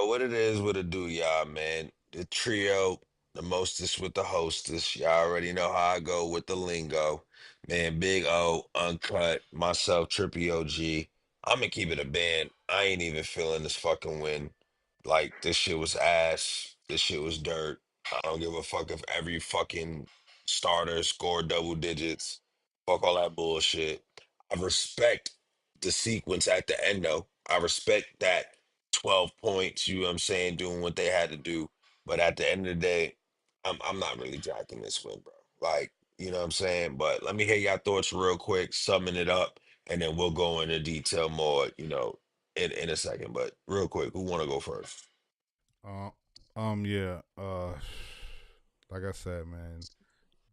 what it is, what it do, y'all, man. The trio, the mostest with the hostess. Y'all already know how I go with the lingo. Man, Big O, Uncut, myself, Trippy OG. I'm gonna keep it a band. I ain't even feeling this fucking win. Like, this shit was ass. This shit was dirt. I don't give a fuck if every fucking starter scored double digits. Fuck all that bullshit. I respect the sequence at the end, though. I respect that 12 points, you know what I'm saying, doing what they had to do. But at the end of the day, I'm not really jacking this win, bro. Like, you know what I'm saying? But let me hear y'all thoughts real quick, summing it up, and then we'll go into detail more, in a second. But real quick, who wanna go first? Uh, yeah. Like I said, man,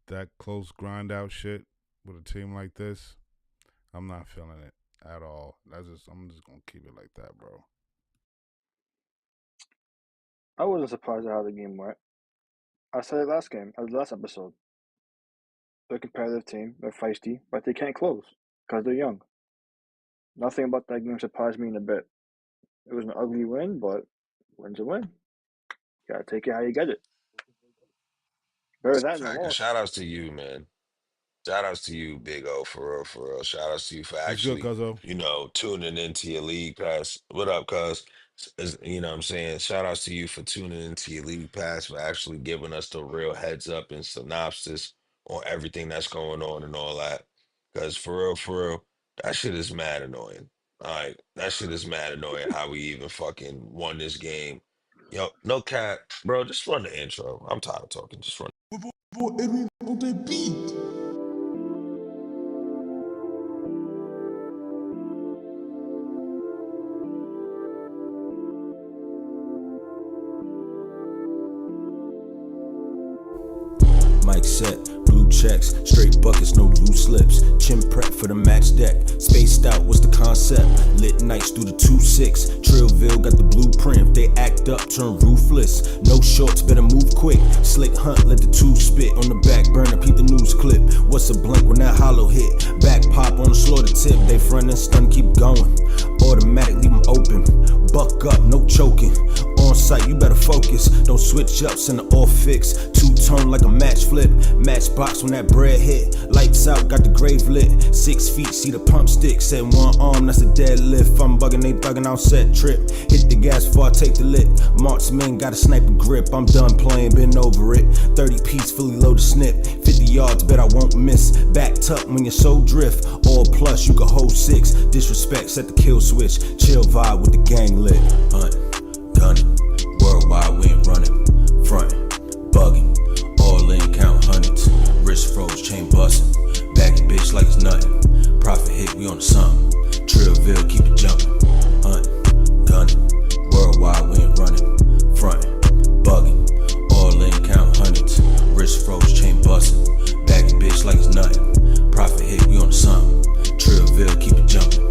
that close grind out shit with a team like this, I'm not feeling it at all. I'm just gonna keep it like that, bro. I wasn't surprised at how the game went. I said it last episode. They're a competitive team. They're feisty, but they can't close because they're young. Nothing about that game surprised me in a bit. It was an ugly win, but win's a win. You gotta take it how you get it. Better That's a that than a fact. And loss. shout outs to you, man. Shout outs to you, Big O, for real, for real. Shout outs to you for What's good, actually, Cuzzo? tuning into your league pass. What up, cuz? You know what I'm saying? Shout outs to you for tuning into your league pass, for actually giving us the real heads up and synopsis on everything that's going on and all that. Because for real, that shit is mad annoying. All right, that shit is mad annoying how we even fucking won this game. Yo, no cat, bro, just run the intro. I'm tired of talking. Just run. Mic set, blue checks, straight buckets, no loose lips. Chin prep for the match deck. Spaced out, what's the concept? Lit nights through the 2-6. Trillville got the blueprint. If they act up, turn ruthless. No shorts, better move quick. Slick hunt, let the two spit. On the back burner, peep the news clip. What's a blank when that hollow hit? Back pop on the slaughter tip. They front and stun, keep going. Automatic, leave them open. Buck up, no choking. On site, you better focus. Don't switch up, send it all fix. Two-tone like a match flip. Matchbox when that bread hit. Lights out, got the grave lit. 6 feet, see the pump stick. Set one arm, that's a deadlift. I'm bugging, they thugging, I'll set trip. Hit the gas before I take the lit. Marksman got a sniper grip. I'm done playing, been over it. 30 piece, fully loaded snip. 50 yards, bet I won't miss. Backed up when you're so drift. All plus, you can hold 6. Disrespect, set the kill switch. Chill vibe with the gang lit. Hunt, gunning. Worldwide, we ain't running. Frontin', bugging. All in, count hundreds. Wrist froze, chain bustin'. Baggy bitch like it's nothing. Profit hit, we on the something. Trillville, keep it jumping. Huntin', gunning. Worldwide, we ain't running. Frontin', bugging. All in, count hundreds. Wrist froze, chain bustin'. Baggy bitch like it's nothing. Profit hit, we on the something. Trillville, keep it jumping.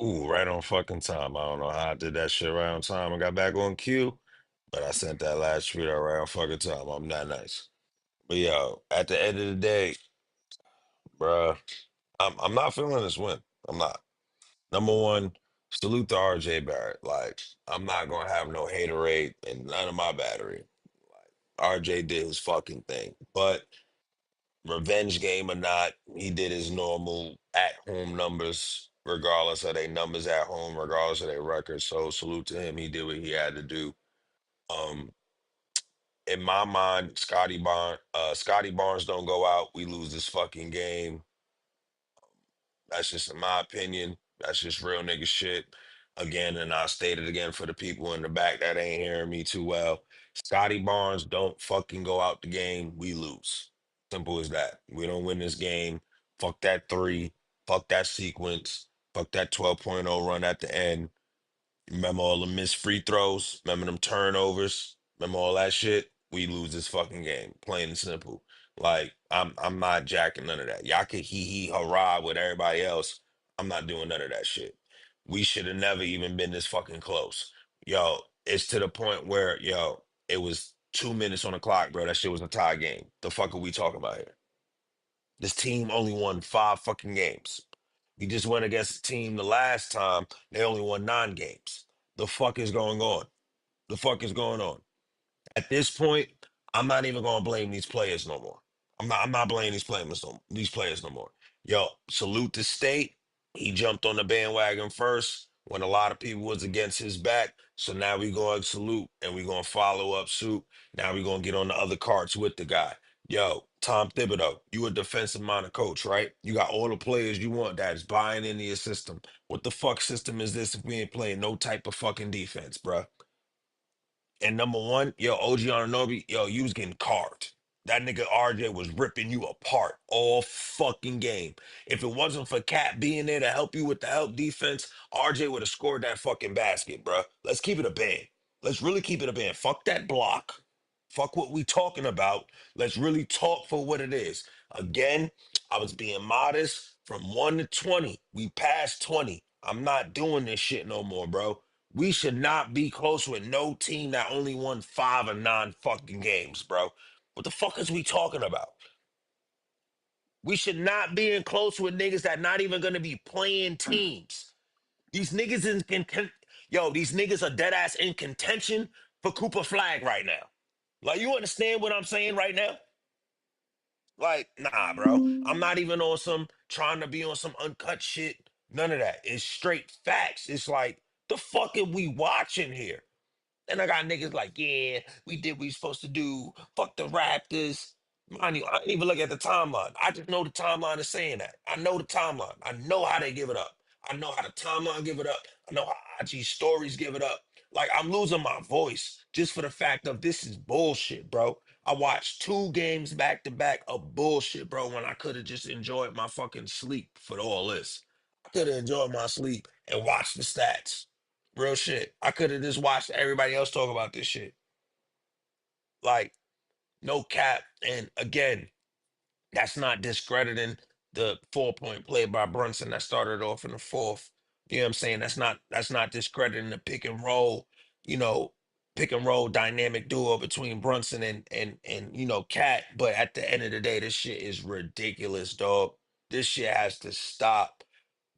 Ooh, right on fucking time. I don't know how I did that shit right on time. I got back on cue, but I sent that last tweet out right on fucking time. I'm not nice. But yo, at the end of the day, bruh, I'm not feeling this win. I'm not. Number one, salute to RJ Barrett. Like, I'm not gonna have no haterade and none of my battery. RJ did his fucking thing. But revenge game or not, he did his normal at home numbers, regardless of their numbers at home, regardless of their records. So salute to him. He did what he had to do. Um, in my mind, Scotty Barnes don't go out. We lose this fucking game. That's just in my opinion. That's just real nigga shit. Again, and I'll state it again for the people in the back that ain't hearing me too well. Scotty Barnes don't fucking go out the game. We lose. Simple as that. We don't win this game. Fuck that three. Fuck that sequence. Fuck that 12.0 run at the end. Remember all the missed free throws? Remember them turnovers? Remember all that shit? We lose this fucking game. Plain and simple. Like I'm not jacking none of that. Y'all can hee hurrah with everybody else. I'm not doing none of that shit. We should have never even been this fucking close. Yo, it's to the point where, it was 2 minutes on the clock, bro. That shit was a tie game. The fuck are we talking about here? This team only won 5 fucking games. We just went against a team the last time, they only won 9 games. The fuck is going on? The fuck is going on? At this point, I'm not even gonna blame these players no more. I'm not blaming these players no more. Yo, salute the state. He jumped on the bandwagon first when a lot of people was against his back. So now we going to salute and we gonna follow up suit. Now we gonna get on the other carts with the guy. Yo, Tom Thibodeau, you a defensive minded coach, right? You got all the players you want that's buying into your system. What the fuck system is this if we ain't playing no type of fucking defense, bruh? And number one, yo, OG Anunoby, yo, you was getting carved. That nigga RJ was ripping you apart all fucking game. If it wasn't for Cat being there to help you with the help defense, RJ would have scored that fucking basket, bruh. Let's keep it a band. Let's really keep it a band. Fuck that block. Fuck what we talking about. Let's really talk for what it is. Again, I was being modest from 1 to 20. We passed 20. I'm not doing this shit no more, bro. We should not be close with no team that only won 5 or 9 fucking games, bro. What the fuck is we talking about? We should not be in close with niggas that not even gonna be playing teams. These niggas these niggas are dead ass in contention for Cooper Flag right now. Like, you understand what I'm saying right now? Like, nah, bro. I'm not even on some trying to be on some uncut shit. None of that. It's straight facts. It's like, the fuck are we watching here? And I got niggas like, yeah, we did what we supposed to do. Fuck the Raptors. Mind you, I didn't even look at the timeline. I just know the timeline is saying that. I know the timeline. I know how they give it up. I know how the timeline give it up. I know how IG stories give it up. Like, I'm losing my voice just for the fact of this is bullshit, bro. I watched 2 games back to back of bullshit, bro, when I could have just enjoyed my fucking sleep for all this. I could have enjoyed my sleep and watched the stats. Real shit. I could have just watched everybody else talk about this shit. Like, no cap. And again, that's not discrediting the 4-point play by Brunson that started off in the fourth. You know what I'm saying? That's not discrediting the you know, pick and roll dynamic duo between Brunson and Cat. But at the end of the day, this shit is ridiculous, dog. This shit has to stop.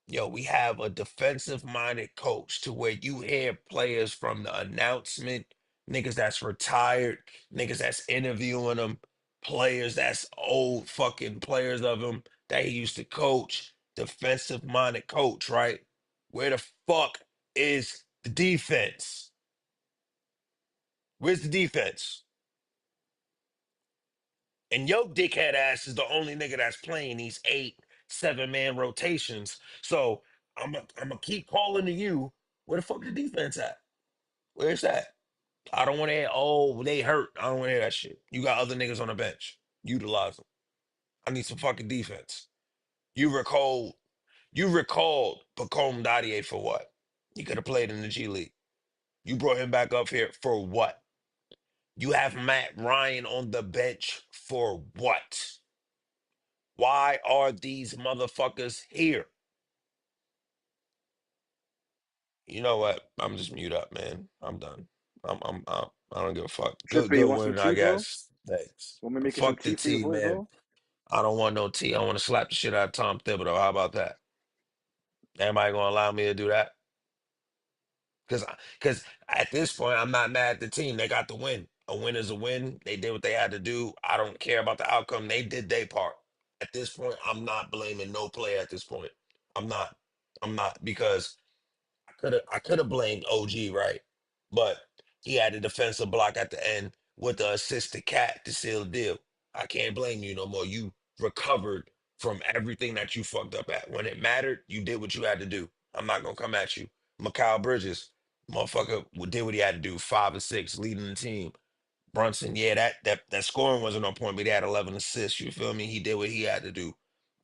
Yo, we have a defensive minded coach to where you hear players from the announcement, niggas that's retired, niggas that's interviewing them, players that's old fucking players of him that he used to coach, defensive minded coach, right? Where the fuck is the defense? Where's the defense? And yo, dickhead ass is the only nigga that's playing these 8, 7 man rotations. So I'm gonna keep calling to you. Where the fuck the defense at? Where's that? I don't want to hear. Oh, they hurt. I don't want to hear that shit. You got other niggas on the bench. Utilize them. I need some fucking defense. You recall. You recalled Pacome Dadier for what? He could have played in the G League. You brought him back up here for what? You have Matt Ryan on the bench for what? Why are these motherfuckers here? You know what? I'm just mute up, man. I'm done. I don't give a fuck. Good, Trippy, you good want some win, I tea, bro? guess. Thanks. Want me to make you some Fuck the tea for your tea, voice, man. bro? I don't want no tea. I want to slap the shit out of Tom Thibodeau. How about that? Anybody gonna allow me to do that? Because at this point, I'm not mad at the team. They got the win. A win is a win. They did what they had to do. I don't care about the outcome. They did their part. At this point, I'm not blaming no player at this point. I'm not. I'm not because I could have blamed OG, right? But he had a defensive block at the end with the assist to Cat to seal the deal. I can't blame you no more. You recovered from everything that you fucked up at. When it mattered, you did what you had to do. I'm not gonna come at you. Mikal Bridges, motherfucker, did what he had to do. 5 or 6, leading the team. Brunson, yeah, that scoring wasn't on point, but he had 11 assists. You feel me? He did what he had to do.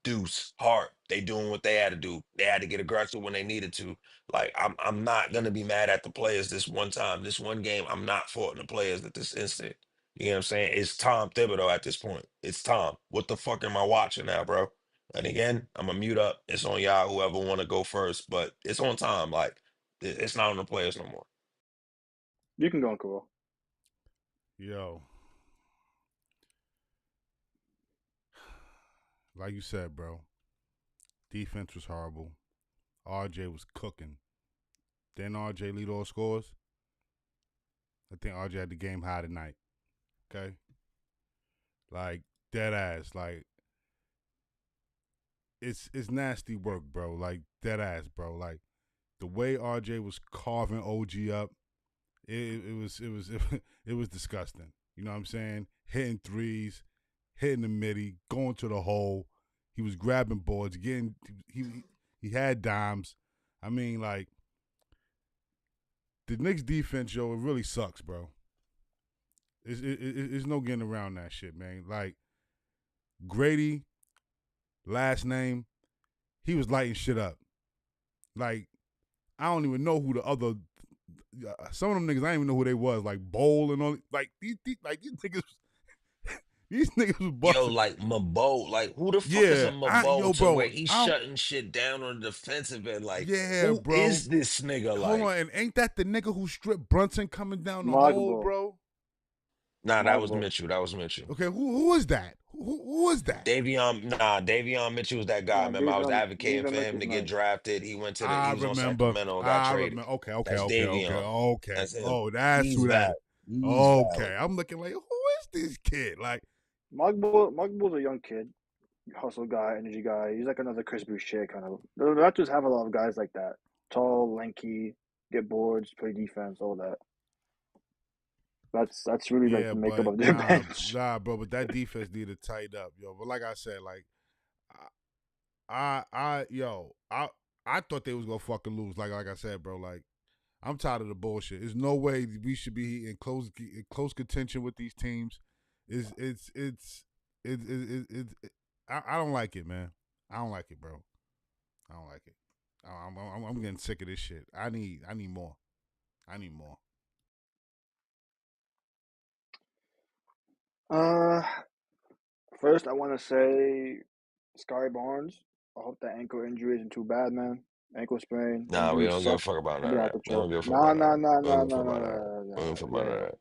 Deuce, Hart, They doing what they had to do. They had to get aggressive when they needed to. Like I'm not gonna be mad at the players this one time, this one game. I'm not faulting the players at this instant. You know what I'm saying? It's Tom Thibodeau at this point. It's Tom. What the fuck am I watching now, bro? And again, I'm gonna mute up. It's on y'all, whoever want to go first, but it's on Tom. Like it's not on the players no more. You can go, Uncle. Yo, like you said, bro, defense was horrible. RJ was cooking. Then RJ lead all scores. I think RJ had the game high tonight. Okay? Like, dead ass. Like, it's nasty work, bro. Like, dead ass, bro. Like, the way RJ was carving OG up, it was disgusting. You know what I'm saying? Hitting threes, hitting the midi, going to the hole. He was grabbing boards, getting he had dimes. I mean, like, the Knicks defense, yo, it really sucks, bro. It's no getting around that shit, man. Like, Grady, last name, he was lighting shit up. Like, I don't even know who the other. Some of them niggas, I don't even know who they was. Like Bowl and all. Like these niggas. These niggas was busting. Yo, like Mabo, like who the fuck is a Mabo to bro, where he's shutting shit down on the defensive end? Like, who bro. is this nigga? Hold Like, on, and ain't that the nigga who stripped Brunson coming down the hole, Magbo. bro? nah, that was Magbo. Mitchell. That was Mitchell. Okay, who is that? Who is that? Davion Mitchell was that guy. Remember, I was advocating for him to get nice. drafted. He went to I he was on remember. Sacramento and got traded. Okay. That's Davion. That's him. Oh, that's He's who that. valid. He's Okay, valid. I'm looking like, who is this kid? Like, Magbo's a young kid, hustle guy, energy guy. He's like another Chris Boucher kind of. The Raptors have a lot of guys like that. Tall, lanky, get boards, play defense, all that. That's really like the makeup of their bench. Nah, bro, but that defense needed to tighten up, yo. But like I said, like, I thought they was gonna fucking lose. Like I said, bro, like, I'm tired of the bullshit. There's no way we should be in close contention with these teams. I don't like it, man. I don't like it, bro. I don't like it. I'm getting sick of this shit. I need more. I need more. First I want to say, Scotty Barnes. I hope that ankle injury isn't too bad, man. Ankle sprain. Nah, we Injuries don't give a suck. fuck about He'll none be of out that. the We don't choke. give a fuck Nah, about none nah, of that. nah, We don't nah, give a nah, fuck nah, about nah, none of that. nah, We don't give a nah. fuck about none of Yeah. that.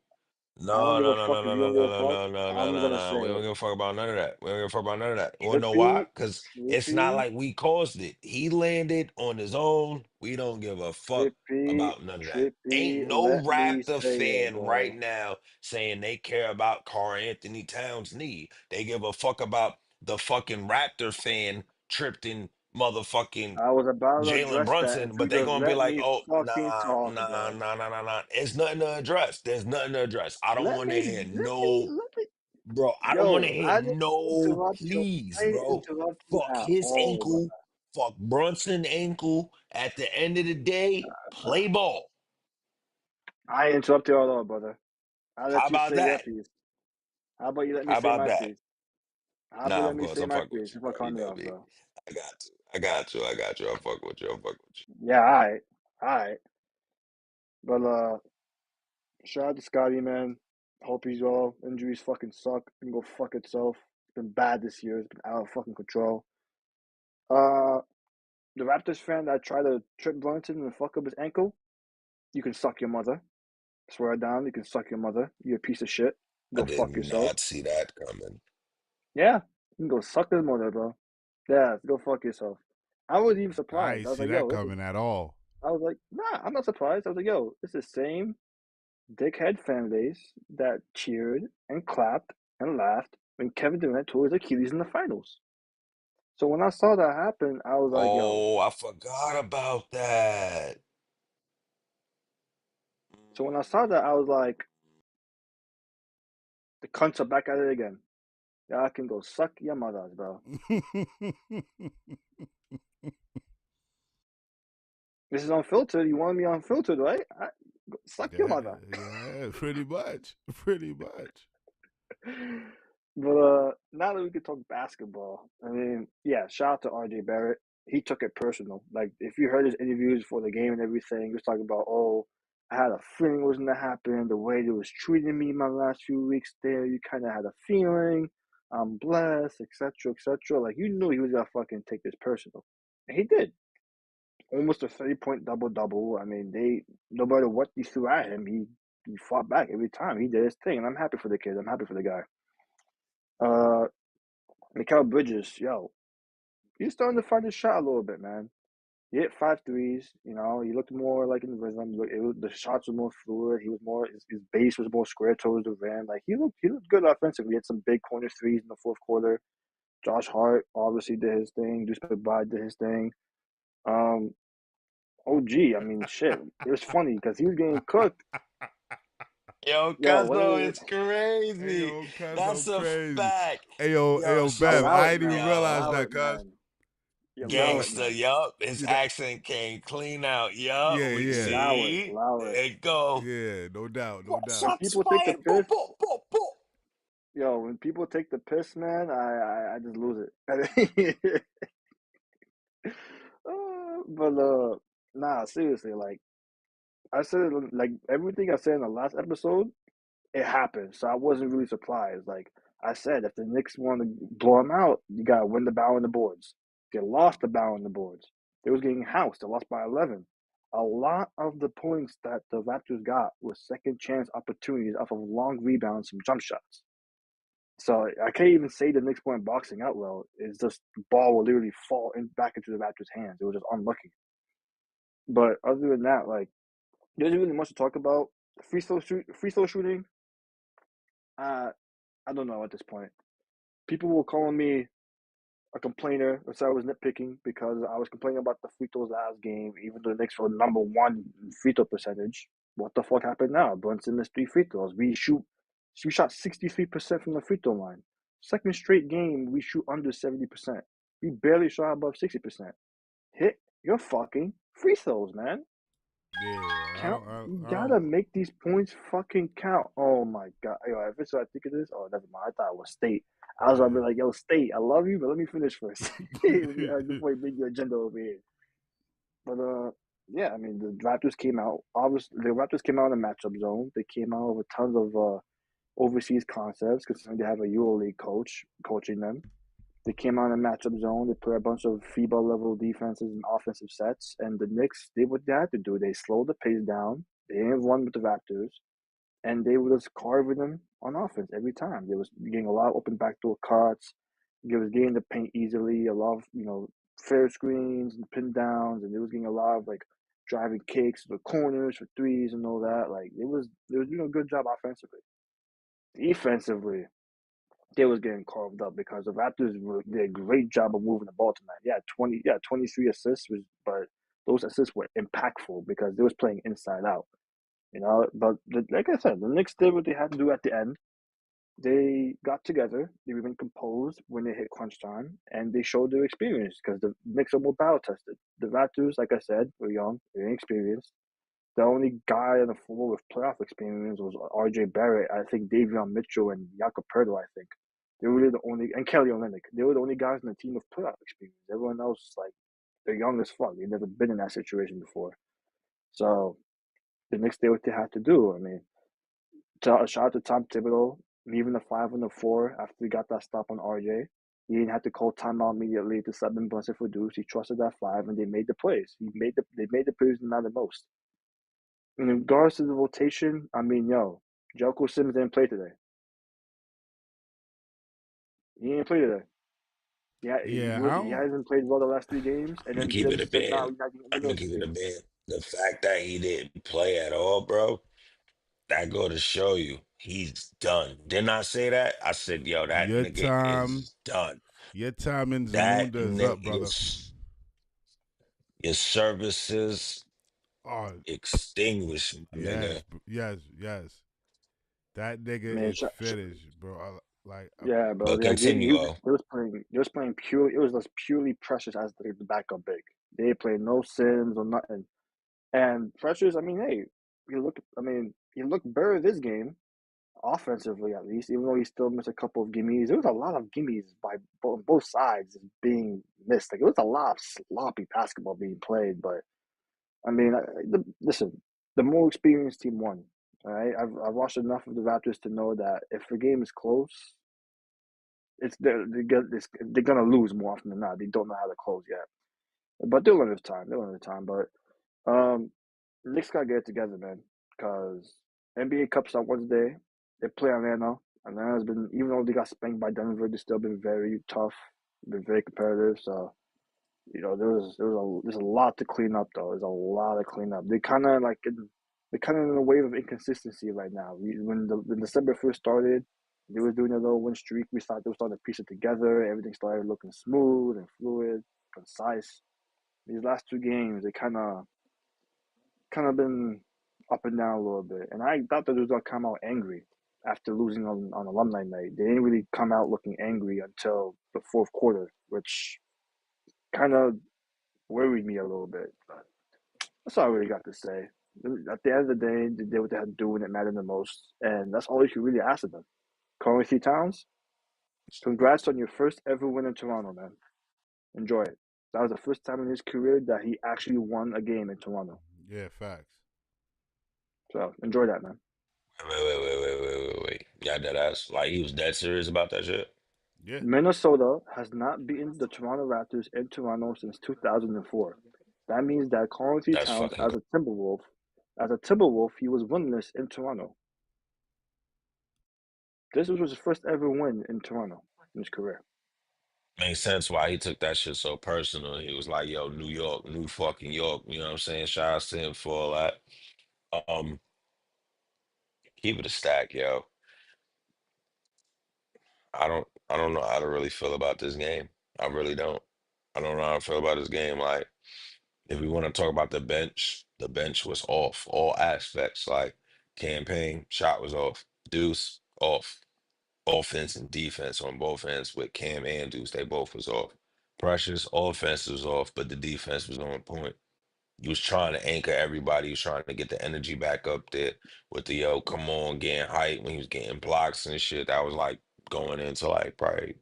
I don't No, give no, a no, fuck no, if no, you no, don't give no, a no, fuck. no, no, no, I'm no, gonna no. say We don't it. give a fuck about none of that. We don't give a fuck about none of that. You wanna know why? Trippy, Because it's not Trippy, like we caused it. He landed on his own. We don't give a fuck Trippy, about none of that. Trippy. Ain't no Let me Raptor say it, fan right bro. now saying they care about Karl Anthony Towns' knee. They give a fuck about the fucking Raptor fan tripped in motherfucking I was about to Jalen address that if Brunson, you but they just gonna be let like, me oh, fucking nah, talk, nah, bro. nah, nah, nah, nah. It's nothing to address. There's nothing to address. I don't Let want to me, hear let me, no, let me. bro. I don't want to Yo, hear I didn't no interrupt you. please, I didn't bro. interrupt you Fuck at his all, bro. ankle. Fuck Brunson ankle. At the end of the day, play ball. I ain't interrupt you at all, brother. I'll How let you about say your that? piece. How about you let me How say about my that? piece? How about you Nah, let of me course, say I'm my fucking with piece you, before bro. You cutting me know off, me. bro? I got you. I got you. I got you. I'm fucking with you. I'm fucking with you. Yeah, alright. Alright. But shout out to Scotty, man. Hope he's well. Injuries fucking suck. It can go fuck itself. It's been bad this year. It's been out of fucking control. Uh the Raptors fan that tried to trip Brunson and fuck up his ankle, you can suck your mother. Swear it down, you can suck your mother. You're a piece of shit. I Go did fuck yourself. not see that coming. Yeah, you can go suck his mother, bro. Yeah, go fuck yourself. I was even I surprised. ain't I was see like, that yo, coming at all. I was like, nah, I'm not surprised. I was like, yo, it's the same dickhead fan base that cheered and clapped and laughed when Kevin Durant tore his Achilles in the finals. So when I saw that happen, I was like, yo. Oh, I forgot about that. So when I saw that, I was like, the cunts are back at it again. Y'all can go suck your mothers, bro. This is unfiltered. You want me unfiltered, right? Suck your mother. Yeah, pretty much. Pretty much. But now that we can talk basketball, I mean, yeah, shout out to RJ Barrett. He took it personal. Like, if you heard his interviews for the game and everything, he was talking about, oh, I had a feeling it was gonna happen. The way they was treating me my last few weeks there, you kind of had a feeling. I'm blessed, etc., etc. Like, you knew he was gonna fucking take this personal, and he did. Almost a 30-point double double. I mean, no matter what they threw at him, he fought back every time. He did his thing, and I'm happy for the kid. I'm happy for the guy. Uh, Mikal Bridges, yo, he's starting to find his shot a little bit, man. He hit 5 threes. You know, he looked more like in rhythm. The shots were more fluid. He was more his base was more square towards the rim. Like he looked good offensively. He had some big corner threes in the fourth quarter. Josh Hart obviously did his thing. Deuce McBride did his thing. Um, OG, I mean, shit. It was funny because he was getting cooked. Yo, Yo, Cuzzo, it's Hey crazy. yo, cuz That's so a crazy. fact. Hey Yo, yo, Bev. allow I it, didn't even man. realize yo, Allow that, it, cuz. man. You allow Yo, it, gangster, man. yup. His you know, accent came clean out. Yup, yeah, we You yeah, allow it. see. Allow it. There you go. yeah. No doubt, no What's doubt. When up, people take the Spy? Boop, piss, boop, boop, boop. when people take the piss, man, I just lose it. But nah, seriously, like I said, like everything I said in the last episode, it happened. So I wasn't really surprised. Like I said, if the Knicks want to blow them out, you gotta win the battle on the boards. They lost the battle on the boards. They was getting housed. They lost by 11. A lot of the points that the Raptors got was second chance opportunities off of long rebounds from jump shots. So I can't even say the Knicks weren't boxing out well. It's just the ball will literally fall back into the Raptors' hands. It was just unlucky. But other than that, like there's really much to talk about. Free throw shooting. Uh, I don't know at this point. People were calling me a complainer, or so I was nitpicking because I was complaining about the free throws last game, even though the Knicks were number one free throw percentage. What the fuck happened now? Brunson missed 3 free throws. We shot 63% from the free throw line. Second straight game, we shoot under 70%. We barely shot above 60%. Hit your fucking free throws, man. Yeah, Count. You I gotta don't. make these points fucking count. Oh my god. Yo, if it's what I think it is, oh never mind. I thought it was State. I was gonna be Yeah. like, yo, State, I love you, but let me finish first. Before you bring your agenda over here. But yeah, I mean the Raptors came out. Obviously the Raptors came out in a matchup zone. They came out with tons of overseas concepts, considering they have a EuroLeague coach coaching them. They came out in a matchup zone. They put a bunch of FIBA level defenses and offensive sets. And the Knicks did what they had to do. They slowed the pace down. They didn't run with the Raptors. And they were just carving them on offense every time. They was getting a lot of open backdoor cuts. They was getting the paint easily. A lot of, fair screens and pin downs. And they was getting a lot of, like, driving kicks to the corners for threes and all that. Like, they was doing a good job offensively. Defensively, they was getting carved up because the Raptors did a great job of moving the ball tonight. Yeah, 23 assists but those assists were impactful because they was playing inside out. But like I said, the Knicks did what they had to do at the end. They got together, they remained composed when they hit crunch time, and they showed their experience because the Knicks are more battle tested. The Raptors, like I said, were young, they're inexperienced. The only guy on the floor with playoff experience was RJ Barrett. I think Davion Mitchell and Jakob Pertl, I think. They were really the only, and Kelly Olynyk. They were the only guys on the team with playoff experience. Everyone else, like, they're young as fuck. They've never been in that situation before. So the Knicks did what they had to do. I mean, shout out to Tom Thibodeau, leaving the 5 on the 4 after he got that stop on RJ. He didn't have to call timeout immediately to sub in Brunson for Deuce. He trusted that 5, and they made the plays. They made the plays that matter most. In regards to the rotation, I mean, yo, Joko Simmons didn't play today. He didn't play today. Yeah, Yeah, I he don't. hasn't played well the last 3 games, and I'm gonna then keep it Thibs a said, "No, band. he's not getting I'm gonna minutes keep it a here." band. The fact that he didn't play at all, bro, that go to show you he's done. Didn't I say that? I said, yo, that Your nigga time, is done. your time in That Zamunda is nigga, up, brother. your services Oh, extinguished, my nigga. yes. That nigga Man, is finished, bro. yeah, bro. But Like continue, oh. they was playing pure. It was just purely Precious as the backup big. They played no Sims or nothing. And Precious, I mean, hey, he looked. I mean, he looked better this game. offensively at least, even though he still missed a couple of gimmies. There was a lot of gimmies by both sides being missed. Like, it was a lot of sloppy basketball being played. But I mean, listen, the more experienced team won. All right, I've watched enough of the Raptors to know that if the game is close, they're gonna lose more often than not. They don't know how to close yet, but they'll learn with time. They'll learn with time. But Knicks gotta get it together, man, because NBA Cup's on Wednesday. They play Atlanta. Atlanta's been, even though they got spanked by Denver, they've still been very tough, been very competitive. So, there's a lot to clean up though. There's a lot of cleanup. They're kind of in a wave of inconsistency right now. When December first started, they was doing a little win streak. We thought they were starting to piece it together. Everything started looking smooth and fluid, concise. These last two games, they kind of been up and down a little bit. And I thought that they was gonna come out angry after losing on alumni night. They didn't really come out looking angry until the fourth quarter, which kind of worried me a little bit. But that's all I really got to say. At the end of the day, they did what they had to do when it mattered the most, and that's all you can really ask of them. Carl Towns, congrats on your first ever win in Toronto, man. Enjoy it. That was the first time in his career that he actually won a game in Toronto. Yeah, facts. So enjoy that, man. Wait. Yeah, that ass. Like he was dead serious about that shit. Yeah. Minnesota has not beaten the Toronto Raptors in Toronto since 2004. That means that Carl That's Towns, fucking. as a Timberwolf, he was winless in Toronto. This was his first ever win in Toronto in his career. Makes sense why he took that shit so personal. He was like, "Yo, New York, New fucking York." You know what I'm saying? Shout out to him for all that. Um, Keep it a stack, yo. I don't know how to really feel about this game. I really don't. I don't know how to feel about this game. Like, if we want to talk about the bench was off. All aspects, like campaign, shot was off, Deuce off, offense and defense on both ends with Cam and Deuce, they both was off. Precious offense was off, but the defense was on point. He was trying to anchor everybody. He was trying to get the energy back up there with the yo, come on, getting hype when he was getting blocks and shit. That was like going into like probably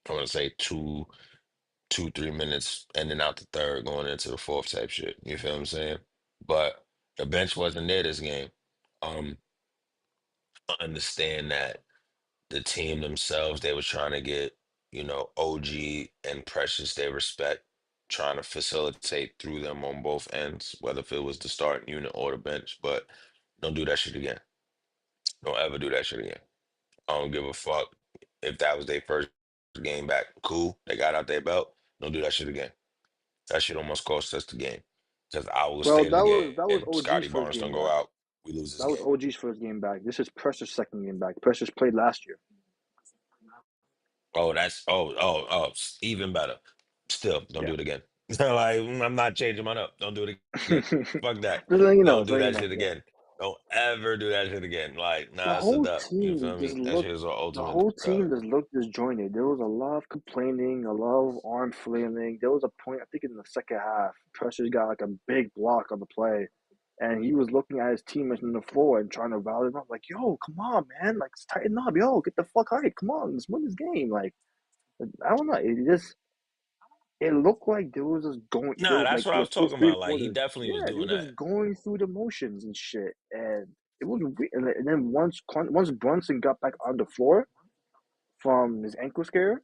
I want to say 3 minutes, ending out the third, going into the fourth type shit. You feel what I'm saying? But the bench wasn't there this game. Um, I understand that the team themselves, they were trying to get, OG and Precious they respect, trying to facilitate through them on both ends, whether if it was the starting unit or the bench. But don't do that shit again. Don't ever do that shit again. I don't give a fuck if that was their first game back. Cool, they got out their belt. Don't do that shit again. That shit almost cost us the game. Because I will Well, stay in the that was game. OG's Scotty first Barnes game don't go back. out. We lose this That was game. OG's first game back. This is Precious' second game back. Precious played last year. Oh, even better. Still, don't Yeah. do it again. Like, I'm not changing mine up. Don't do it again. Fuck that. Just letting you know. Don't Just do letting you that know. shit Yeah. again. Don't ever do that shit again. Like, The nah, it's a whole dub. You team feel just me? That shit looked. is our The ultimate whole dub. team just looked disjointed. There was a lot of complaining, a lot of arm flailing. There was a point, I think, in the second half, Precious got like a big block on the play, and he was looking at his teammates on the floor and trying to rally them up, like, "Yo, come on, man! Like, tighten up, yo, get the fuck right, come on, let's win this game." Like, I don't know, it looked like there was just going there Nah, was like that's what for I the was first talking three about. Like, he quarters. definitely was Yeah, they doing were that. just going through the motions and shit, and it was weird. And then once Brunson got back on the floor from his ankle scare,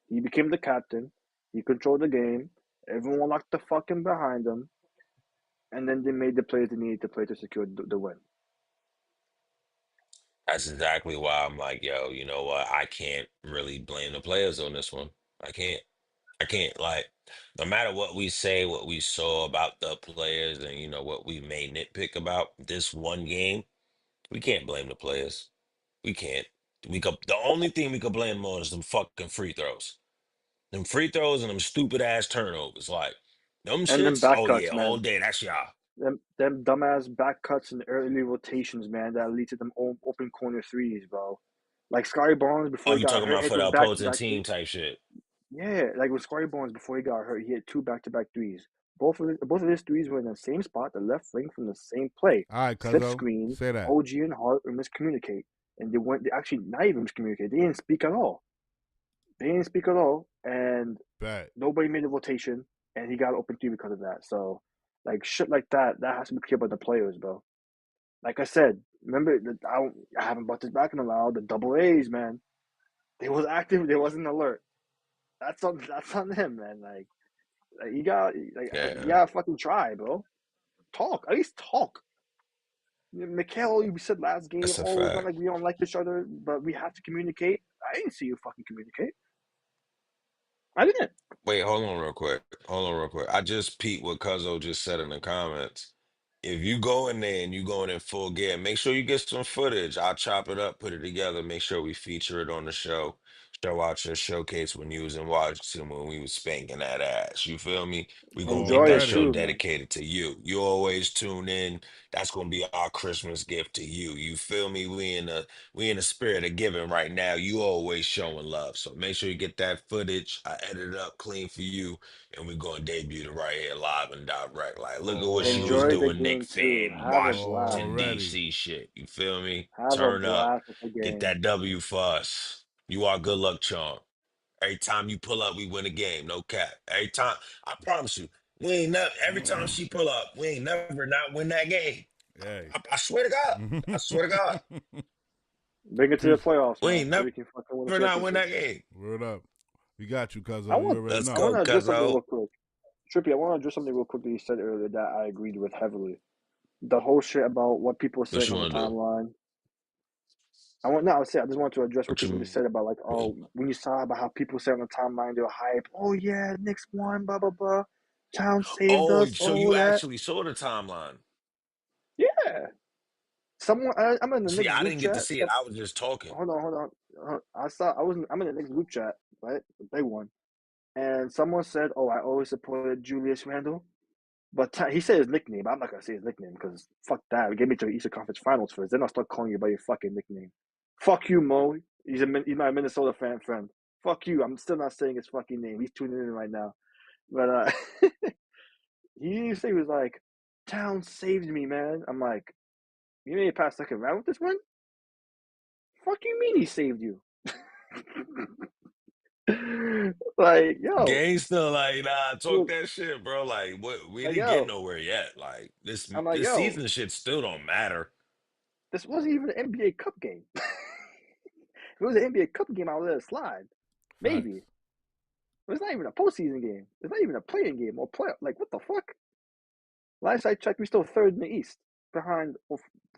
he became the captain. He controlled the game. Everyone locked the fucking behind him, and then they made the plays they needed to play to secure the win. That's exactly why I'm like, yo, you know what? I can't really blame the players on this one. I can't. I can't like no matter what we say, what we saw about the players and what we may nitpick about this one game, we can't blame the players. We can't. The only thing we could blame them on is them fucking free throws. Them free throws and them stupid ass turnovers. Like them And then shits, back oh yeah, cuts, all man. day. That's y'all. Them dumbass back cuts and early rotations, man, that lead to them open corner threes, bro. Like Scotty Barnes Oh, before he you got talking hurt, about hit for the those back to opposing back. team type shit. Yeah, like with Scotty Barnes before he got hurt, he hit two back to back threes. both of his threes were in the same spot, the left wing from the same play. All right, Slip Cuzzo, screen, say that. OG and Hart would miscommunicate, and they weren't. They actually not even miscommunicate. They didn't speak at all. They didn't speak at all, and Bet. nobody made a rotation, and he got open three because of that. So, like shit like that, that has to be clear about the players, bro. Like I said, remember I haven't brought this back in a while. The double A's, man, they was active. They wasn't alert. That's on him, man. Like you Yeah, gotta fucking try, bro. Talk, at least talk. Mikhail, you said last game, that's a oh, it's not fact. like we don't like each other, but we have to communicate. I didn't see you fucking communicate. I didn't. Wait, hold on real quick. Hold on real quick. I just peeped what Cuzzo just said in the comments. If you go in there and you going in full gear, make sure you get some footage. I'll chop it up, put it together, make sure we feature it on the show. Show out your showcase when you was in Washington when we was spanking that ass. You feel me? We gonna make Enjoy that it show Already. too, man. dedicated to you. You always tune in. That's gonna be our Christmas gift to you. You feel me? We in the spirit of giving right now. You always showing love. So make sure you get that footage. I edit it up clean for you, and we're gonna debut it right here live and direct. Like, look at what she was Enjoy the Already. doing, Nick game too. fan, Have a blast. Washington, Already. D.C. shit. You feel me? Have a Turn up. blast with the Get game. that W for us. You are good luck charm. Every time you pull up, we win a game. No cap. Every time, I promise you, we ain't never. Every time she pull up, we ain't never not win that game. Hey. I swear to God. I swear to God. Bring it to the playoffs, We man, ain't so never we can fucking win a not win championship. that game. Word up. We got you, I Cuzzo. You want already Let's I know. want go, to address something Cuzzo. real quick. Trippy, I want to address something real quick that you said earlier that I agreed with heavily. The whole shit about what people are What saying you on the want to do? timeline. I just wanted to address what What people you just said about like, mean? oh, when you saw about how people say on the timeline they're hype. Oh yeah, Knicks won, blah blah blah. Town saved Oh, us, so all you that. actually saw the timeline. Yeah. I'm in the See, Knicks I group didn't get to chat. see it. I was just talking. Hold on. I'm in the Knicks group chat, right? The big one. And someone said, "Oh, I always supported Julius Randle," but he said his nickname. I'm not gonna say his nickname because fuck that. Get me to the Eastern Conference Finals first. Then I'll start calling you by your fucking nickname. Fuck you, Mo. He's my Minnesota fan friend. Fuck you. I'm still not saying his fucking name. He's tuning in right now. But he was like, "Town saved me, man." I'm like, "You made it past second round with this one? Fuck you mean he saved you?" Like, yo, Gangsta, like, nah, talk dude, that shit, bro. Like, what? We like, didn't get yo, nowhere yet. Like, this I'm like, this yo, season shit still don't matter. this wasn't even an NBA Cup game. If it was an NBA Cup game, I would let it slide. Facts. Maybe. But it's not even a postseason game. It's not even a playing game or play. Like, what the fuck? Last I checked, we still third in the East, behind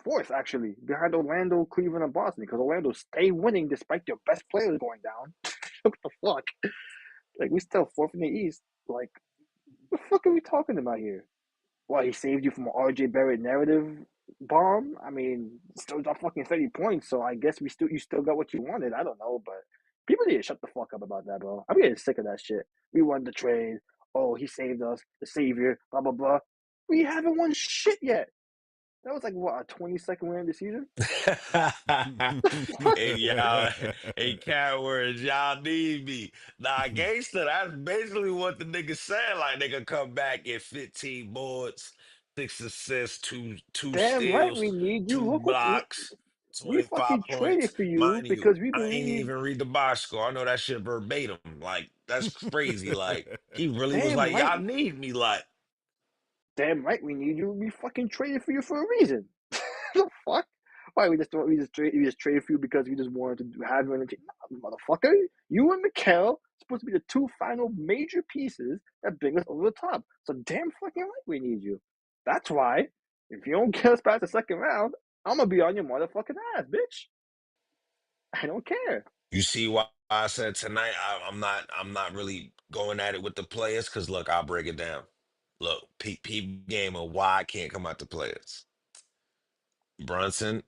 fourth actually, behind Orlando, Cleveland, and Boston. Because Orlando stay winning despite their best players going down. What the fuck? Like, we still fourth in the East. Like, what the fuck are we talking about here? Well, he saved you from an RJ Barrett narrative bomb. I mean, still got fucking 30 points, so I guess you still got what you wanted. I don't know, but people need to shut the fuck up about that, bro. I'm getting sick of that shit. We won the trade. Oh, he saved us, the savior, blah blah blah. We haven't won shit yet. That was like what, a 22nd win of the season? Fuck. Hey, y'all, hey, cat words, y'all need me. Nah, gangster, that's basically what the nigga said. Like, nigga come back at 15 boards, 6 assists, two Damn right we steals, need you. two Look what blocks, we 25 fucking traded points. for you Mind you, because we I ain't believe. even read the box score. I know that shit verbatim. Like, that's crazy. Like, he really was Damn like, right y'all need me. Like, Damn right we need you. We fucking traded for you for a reason. The fuck? Why we just traded for you because we just wanted to have you in the team? Nah, motherfucker. You and Mikhail supposed to be the two final major pieces that bring us over the top. So damn fucking right we need you. That's why if you don't get us past the second round, I'm gonna be on your motherfucking ass, bitch. I don't care. you see why I said tonight I'm not really going at it with the players because look, I'll break it down. Look, peep game of why I can't come out the players. Brunson,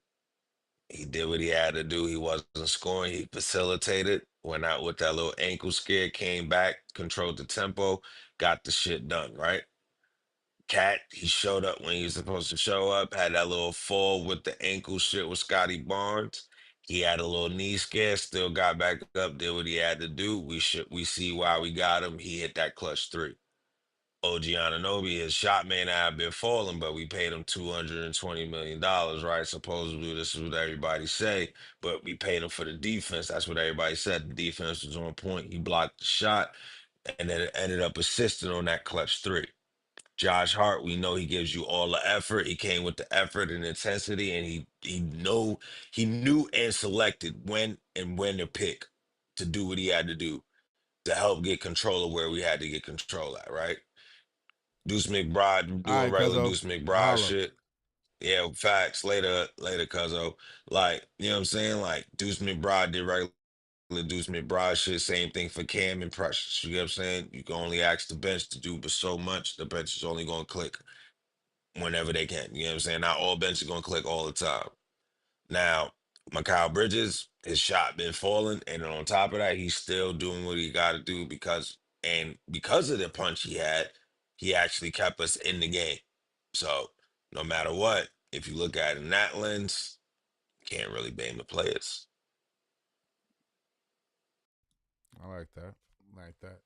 he did what he had to do. He wasn't scoring. He facilitated, went out with that little ankle scare, came back, controlled the tempo, got the shit done, right? Cat, he showed up when he was supposed to show up, had that little fall with the ankle shit with Scotty Barnes. He had a little knee scare, still got back up, did what he had to do. We see why we got him. He hit that clutch three. OG Anunoby, his shot may not have been falling, but we paid him $220 million, right? Supposedly, this is what everybody say, but we paid him for the defense. That's what everybody said. The defense was on point. He blocked the shot, and then it ended up assisting on that clutch three. Josh Hart, we know he gives you all the effort. He came with the effort and intensity, and he knew and selected when to pick to do what he had to do to help get control of where we had to get control at, right? Deuce McBride All doing right, regular Cuzzo. Deuce McBride Holla. shit. Yeah, facts. Later, cuzzo. Like, you know what I'm saying? Like, Deuce McBride did regular Deuce McBride shit. Same thing for Cam and Precious. You get what I'm saying? You can only ask the bench to do but so much. The bench is only going to click whenever they can. You know what I'm saying? Not all benches going to click all the time. Now, Mikal Bridges, his shot been falling, and then on top of that, he's still doing what he got to do because of the punch he had, he actually kept us in the game. So no matter what, if you look at it in that lens, can't really blame the players. I like that. I like that.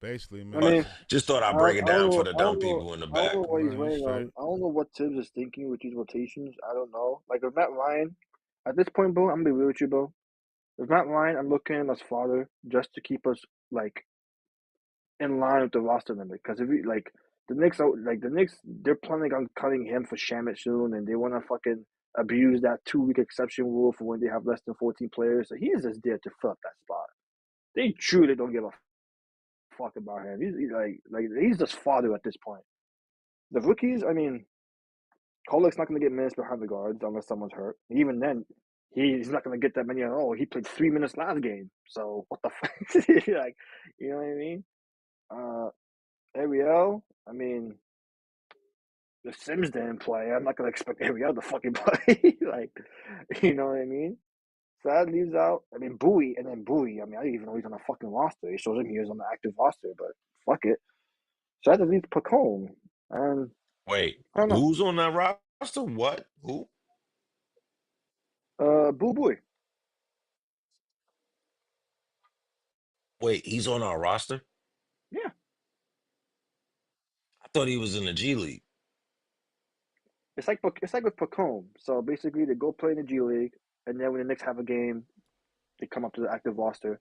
Basically, I man. But mean, just thought I I'd break don't, it I don't down for know. the I dumb don't know. people in the I don't know back. what he's No, you weighing on. straight. I don't know what Tibbs is thinking with these rotations. I don't know. Like with Matt Ryan, at this point, bro, I'm gonna be real with you, bro. With Matt Ryan, I'm looking at him as father just to keep us like in line with the roster limit. Because if we like the Knicks, they're planning on cutting him for Shamit soon, and they want to fucking abuse that 2 week exception rule for when they have less than 14 players. So he's just there to fill up that spot. They truly don't give a fuck about him. He's just fodder at this point. The rookies, I mean, Kolek's not going to get minutes behind the guards unless someone's hurt. Even then, he's not going to get that many. Oh, he played 3 minutes last game. So what the fuck? Like, you know what I mean? Uh, Ariel, I mean, if Sims didn't play, I'm not going to expect Ariel to fucking play. Like, you know what I mean? So that leaves out, I mean, Bowie, and then Bowie. I mean, I didn't even know he's on the fucking roster. He shows him he was on the active roster, but fuck it. So that leaves Pacone. And Wait, I don't know. who's on that roster? What? Who? Boo Bowie. Wait, he's on our roster? Yeah. I thought he was in the G League. It's like with Pacome. So basically, they go play in the G League, and then when the Knicks have a game, they come up to the active roster,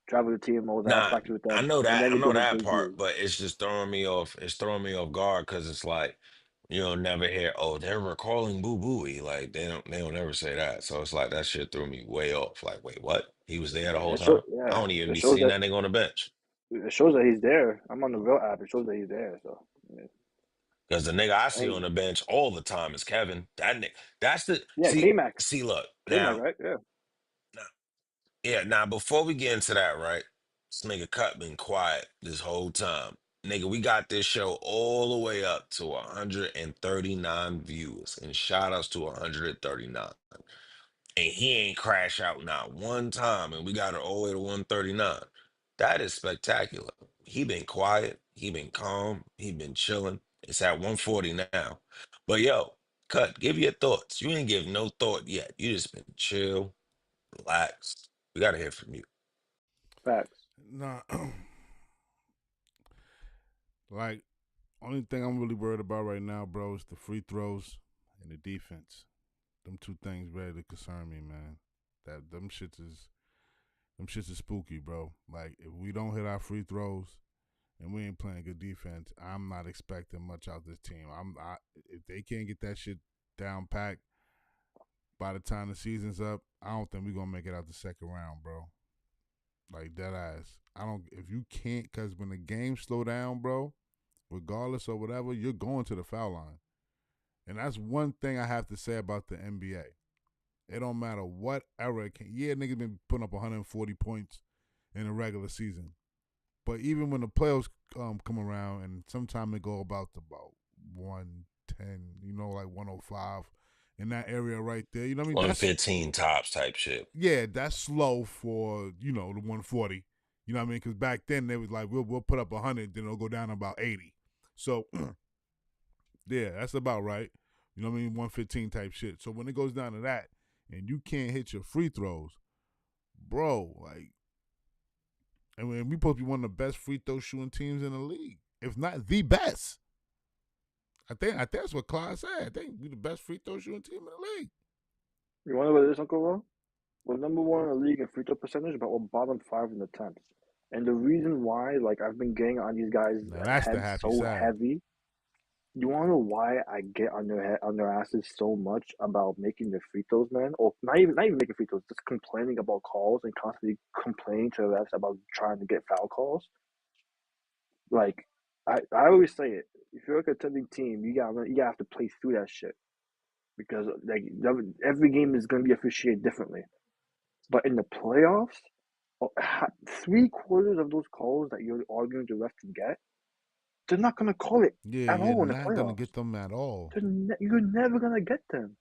travel to TMOs, have Nah, practice with them, and then I they know go into that the G part, League. but it's just throwing me off. It's throwing me off guard because it's like you'll never hear, oh, they're recalling Boo Booey. Like they don't ever say that. So it's like that shit threw me way off. Like, wait, what? He was there the whole time? I don't even It be shows seeing that that nigga on the bench. he's there. I'm on the real app. It shows that he's there. So yeah, Because the nigga I see and on the bench all the time is Kevin. That nigga, that's the yeah, K Mac, look, K Mac, now, right? Yeah, now yeah, now before we get into that, right? This nigga Cut been quiet this whole time. Nigga, we got this show all the way up to 139 viewers. And shout outs to 139. And he ain't crash out not one time. And we got it all the way to 139. That is spectacular. He been quiet. He been calm. He been chilling. It's at 140 now. But yo, Cut, give your thoughts. You ain't give no thought yet. You just been chill, relaxed. We gotta hear from you. facts. Nah, like, only thing I'm really worried about right now, bro, is the free throws and the defense. Them two things ready to concern me, man. Them shits is spooky, bro. Like, if we don't hit our free throws and we ain't playing good defense, I'm not expecting much out this team. If they can't get that shit down packed by the time the season's up, I don't think we're gonna make it out the second round, bro. Like, dead ass. I don't. If you can't, cause when the game slow down, bro, regardless of whatever, you're going to the foul line. And that's one thing I have to say about the NBA. It don't matter what era it can. Yeah, niggas been putting up 140 points in a regular season. But even when the playoffs come around, and sometimes they go about 110, like 105 in that area right there. You know what I mean? That's 115 tops type shit. yeah, that's slow for the 140. You know what I mean? Because back then they was like, we'll put up 100, then it'll go down to about 80. So yeah, that's about right. You know what I mean? 115 type shit. So when it goes down to that, and you can't hit your free throws, bro, like, I mean, we supposed to be one of the best free throw shooting teams in the league. if not the best. I think that's what Clyde said. I think we're the best free throw shooting team in the league. You want to know what it is, Uncle Will? We're number one in the league in free throw percentage, but we're bottom 5 in attempts. And the reason why, like, I've been getting on these guys' Now that's the heads happy so side. heavy. You want to know why I get on their asses so much about making their free throws, man? Or not even making free throws, just complaining about calls and constantly complaining to the refs about trying to get foul calls. Like, I always say it. If you're a contending team, you gotta have to play through that shit because like every game is gonna be officiated differently. But in the playoffs, 3/4 of those calls that you're arguing the ref to get, they're not gonna call it Yeah, at you're all in the not gonna playoffs. get them at all. You're never gonna get them.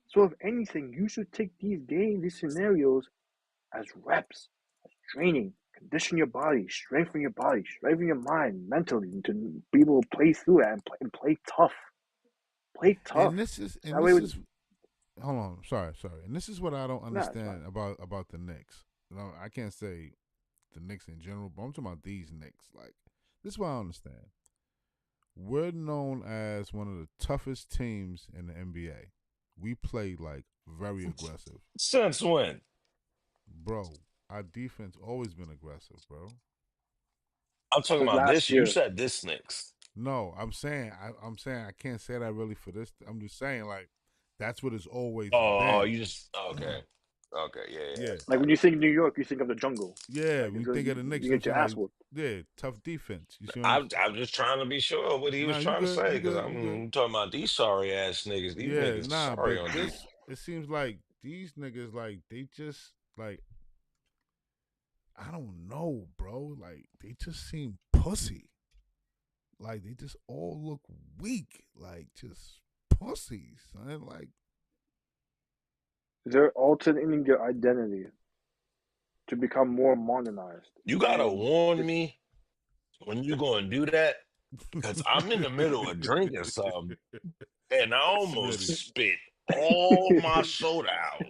So if anything, you should take these games, these scenarios, as reps, as training. Condition your body, strengthen your mind mentally to be able to play through it and play tough. Play tough. And this is So that way, hold on, sorry. And this is what I don't nah, it's understand fine. about the Knicks. No, I can't say the Knicks in general, but I'm talking about these Knicks. Like, this is what I understand. We're known as one of the toughest teams in the NBA. We play like very aggressive. Since when? Bro, our defense always been aggressive, bro. I'm talking Since about last this. You year, said this Knicks. No, I'm saying I can't say that really for this. I'm just saying like that's what it's always Oh, been. you just okay. Okay, yeah. Yeah. like when you think New York, you think of the jungle. Yeah, Like when it's you gonna, think of the Knicks, you I'm get your saying ass like, whooped. yeah, tough defense. You see what I'm I'm just trying to be sure what he was Nah, you trying to good, say you because good, you good. I'm talking about these sorry ass niggas. These Yeah, niggas nah, sorry but on D. this it seems like these niggas like they just like I don't know, bro. Like they just seem pussy. Like they just all look weak, like just pussies, son. Like They're altering their identity to become more modernized, You gotta and warn it's me when you gonna do that because I'm in the middle of drinking something and I almost Smitty. spit all my soda out.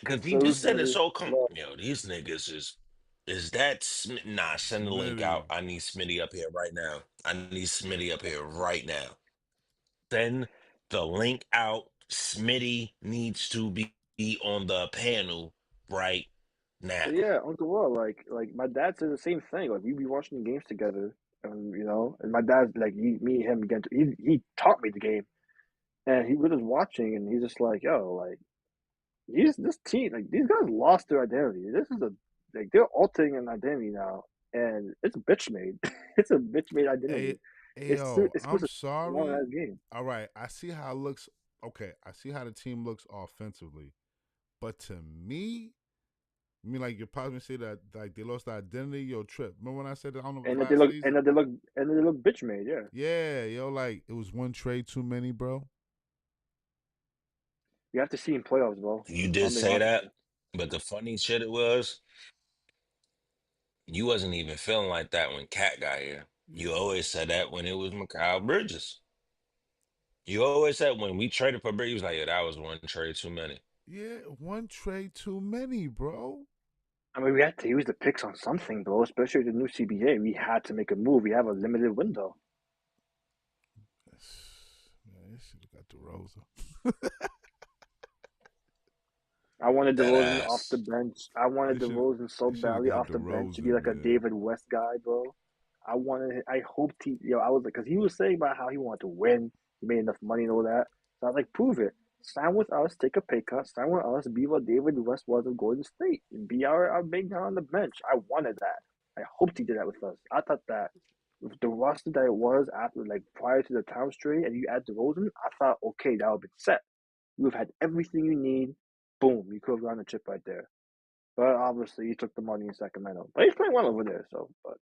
Because he so just said it Smitty. so Look, Yo, these niggas is that nah, send the link Smitty. out. I need Smitty up here right now. I need Smitty up here right now. Send the link out. Smitty needs to be on the panel right now. but yeah, Uncle Will, like my dad said the same thing. Like we be watching the games together, and and my dad's like me and him again. He taught me the game, and he was just watching, and he's just like, yo, like this team, like these guys lost their identity. This is they're altering an identity now, and it's bitch made. It's a bitch made Hey, identity. hey, yo, It's supposed I'm to be a long sorry. ass game. All right, I see how it looks. Okay, I see how the team looks offensively, but to me, I mean, like your pops say that like they lost the identity. Yo, Trip. Remember when I said that? I don't know And that they last look season. bitch made. Yeah, Yeah, yo, like it was one trade too many, bro. you have to see in playoffs, bro. You I'm did being say honest that, with but the funny shit it was, you wasn't even feeling like that when Cat got here. You always said that when it was Mikal Bridges. You always said when we traded for Bridges, you was like, yeah, that was one trade too many. Yeah, one trade too many, bro. I mean, we had to use the picks on something, bro. Especially with the new CBA, we had to make a move. We have a limited window. Man, this should have got the Rosa. I wanted That DeRozan off the ass. bench. I wanted DeRozan so They should have badly got off the the bench to be Rosa, like a man. David West guy, bro. I hoped I was like, because he was saying about how he wanted to win. He made enough money and all that. So I was like, prove it. Sign with us, take a pay cut, sign with us, be what David West was of Golden State, and be our big guy on the bench. I wanted that. I hoped he did that with us. I thought that with the roster that it was after, like prior to the Towns trade, and you add DeRozan, I thought, okay, that would have been set. You would have had everything you need. Boom, you could have gotten a chip right there. But obviously, he took the money in Sacramento. But he's playing well over there, so but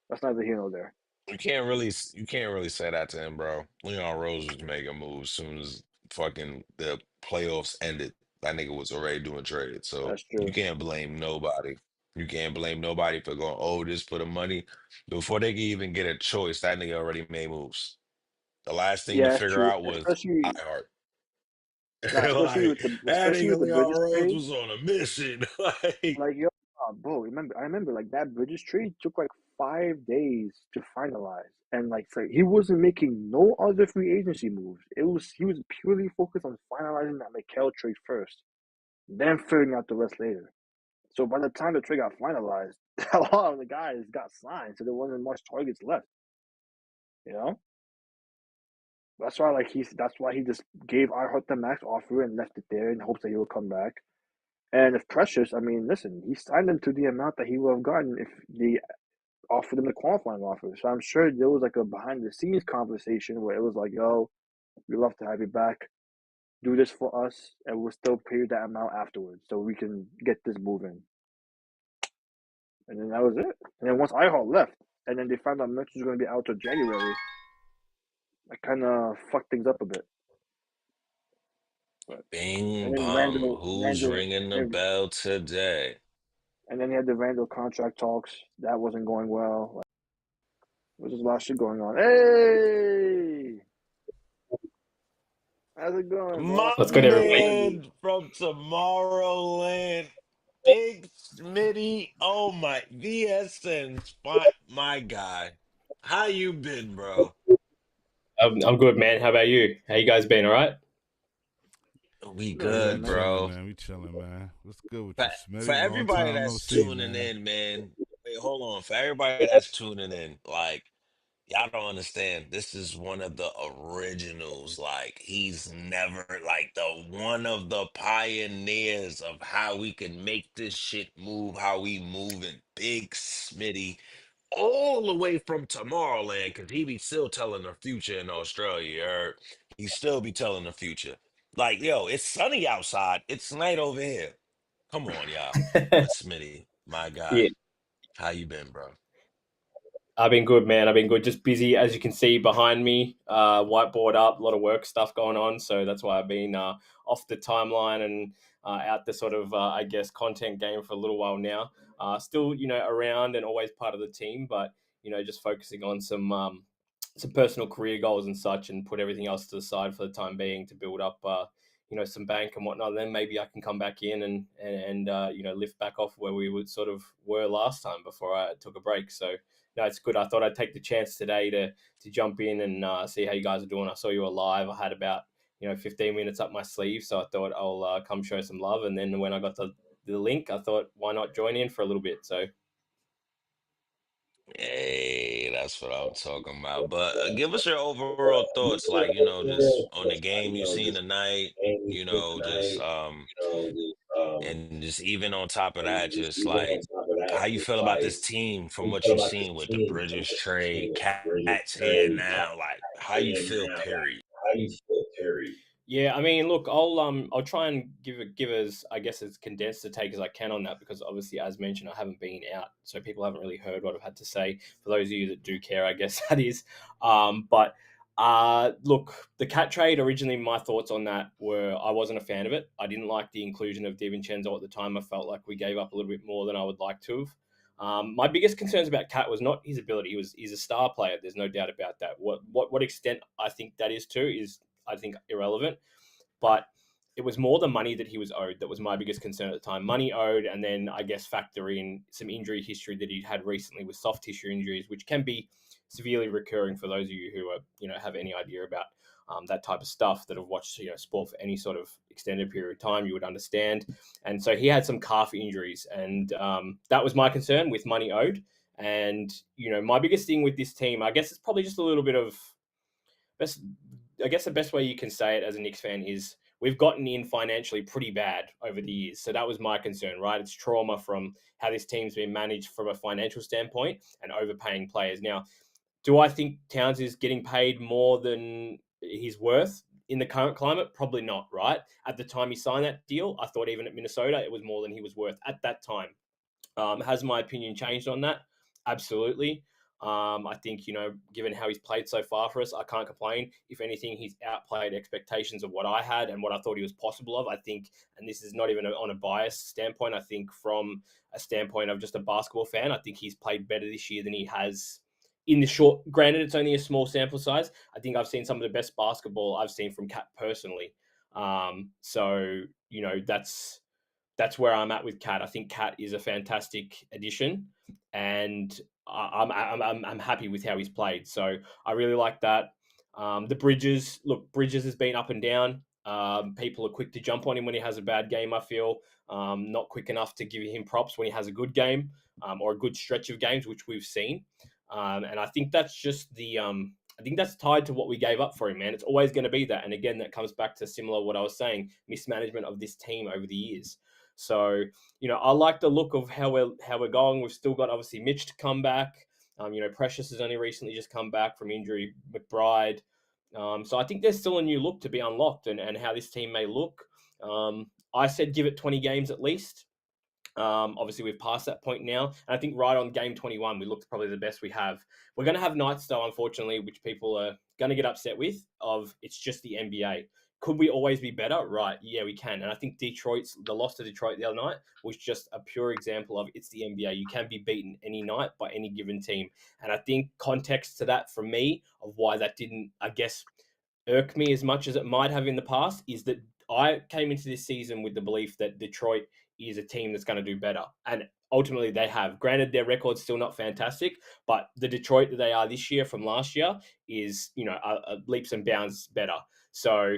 that's neither here nor there. You can't really say that to him, bro. Leon Rose was making moves as soon as fucking the playoffs ended. That nigga was already doing trades. So That's you true. can't blame nobody. You can't blame nobody for going, oh, this for the money. Before they can even get a choice, that nigga already made moves. The last thing to Yeah, that's figure true. out was iHeart. Like that Especially with nigga the Leon Bridges Rose trade. was on a mission. Like Like yo, bro, I remember like that Bridges trade took like 5 days to finalize, and like he wasn't making no other free agency moves. He was purely focused on finalizing that Mikal trade first, then figuring out the rest later. So by the time the trade got finalized, a lot of the guys got signed, so there wasn't much targets left. You know, that's why he just gave Iheart the max offer and left it there in hopes that he would come back. And if Precious, I mean, listen, he signed him to the amount that he would have gotten if they offered him the qualifying offer. So I'm sure there was like a behind the scenes conversation where it was like, yo, we'd love to have you back. Do this for us, and we'll still pay you that amount afterwards so we can get this moving. And then that was it. And then once Iheart left, and then they found out Mitch was going to be out till January, I kind of fucked things up a bit. But, Bing and then bong. Who's ringing the bell today? And then he had the Randall contract talks. That wasn't going well. Like, there's just a lot of shit going on. Hey! How's it going, My boss? What's good, everybody? man from Tomorrowland, Big Smitty. Oh my VSN spot, my guy. How you been, bro? I'm good, man. How about you? How you guys been? All right? We Good, Yeah, good, we good, man. chilling, bro. man. We chilling, man. What's good with For, you, for Smitty? Long everybody time no that's see, tuning man. in, man. Wait, hold on. For everybody that's tuning in, like, y'all don't understand. This is one of the originals. Like, he's never like the one of the pioneers of how we can make this shit move, how we moving. Big Smitty, all the way from Tomorrowland, because he be still telling the future in Australia. You heard? He still be telling the future. Like, yo, it's sunny outside. It's night over here. Come on, y'all. But Smitty, my guy, Yeah, how you been, bro? I've been good, man. I've been good. Just busy, as you can see behind me. Whiteboard up, a lot of work stuff going on. So that's why I've been off the timeline and out the sort of, I guess, content game for a little while now. Still, around and always part of the team, but just focusing on some personal career goals and such, and put everything else to the side for the time being to build up, some bank and whatnot. Then maybe I can come back in and lift back off where we would sort of were last time before I took a break. So no, it's good. I thought I'd take the chance today to jump in and see how you guys are doing. I saw you were live. I had about 15 minutes up my sleeve, so I thought I'll come show some love. And then when I got the link, I thought, why not join in for a little bit? So Hey, that's what I'm talking about. But give us your overall thoughts, like, just on the game you seen tonight, just and just even on top of that, just like how you feel about this team from what you've seen with the Bridges trade, Cat's here now, like how you feel, period. yeah, I mean, look, I'll try and give as, I guess, as condensed a take as I can on that, because obviously, as mentioned, I haven't been out, so people haven't really heard what I've had to say. For those of you that do care, I guess that is. But look, the Cat trade, originally my thoughts on that were I wasn't a fan of it. I didn't like the inclusion of DiVincenzo at the time. I felt like we gave up a little bit more than I would like to have. My biggest concerns about Cat was not his ability. He's a star player. There's no doubt about that. What extent I think that is to is, I think, irrelevant. But it was more the money that he was owed that was my biggest concern at the time. Money owed, and then I guess factor in some injury history that he'd had recently with soft tissue injuries, which can be severely recurring for those of you who are, have any idea about that type of stuff, that have watched sport for any sort of extended period of time. You would understand. And so he had some calf injuries, and that was my concern with money owed. And my biggest thing with this team, I guess, it's probably just a little bit of best. I guess the best way you can say it as a Knicks fan is we've gotten in financially pretty bad over the years. So that was my concern, right? It's trauma from how this team's been managed from a financial standpoint and overpaying players. Now, do I think Towns is getting paid more than he's worth in the current climate? Probably not, right? At the time he signed that deal, I thought even at Minnesota, it was more than he was worth at that time. Has my opinion changed on that? Absolutely. I think, given how he's played so far for us, I can't complain. If anything, he's outplayed expectations of what I had and what I thought he was possible of. I think, and this is not even on a bias standpoint, I think from a standpoint of just a basketball fan, I think he's played better this year than he has in the short. Granted, it's only a small sample size. I think I've seen some of the best basketball I've seen from Cat personally. So, that's where I'm at with Cat. I think Cat is a fantastic addition, and I'm happy with how he's played. So I really like that. The Bridges has been up and down. People are quick to jump on him when he has a bad game. I feel not quick enough to give him props when he has a good game or a good stretch of games, which we've seen. And I think that's just I think that's tied to what we gave up for him, man. It's always going to be that. And again, that comes back to similar what I was saying, mismanagement of this team over the years. So, I like the look of how we're going. We've still got obviously Mitch to come back. Precious has only recently just come back from injury. McBride. So I think there's still a new look to be unlocked and how this team may look. I said give it 20 games at least. Obviously, we've passed that point now. And I think right on game 21, we looked probably the best we have. We're going to have nights, though, unfortunately, which people are going to get upset with, of it's just the NBA. Could we always be better? Right. Yeah, we can. And I think the loss to Detroit the other night was just a pure example of it's the NBA. You can be beaten any night by any given team. And I think context to that for me of why that didn't, I guess, irk me as much as it might have in the past is that I came into this season with the belief that Detroit is a team that's going to do better. And ultimately they have. Granted, their record's still not fantastic, but the Detroit that they are this year from last year is, leaps and bounds better. So,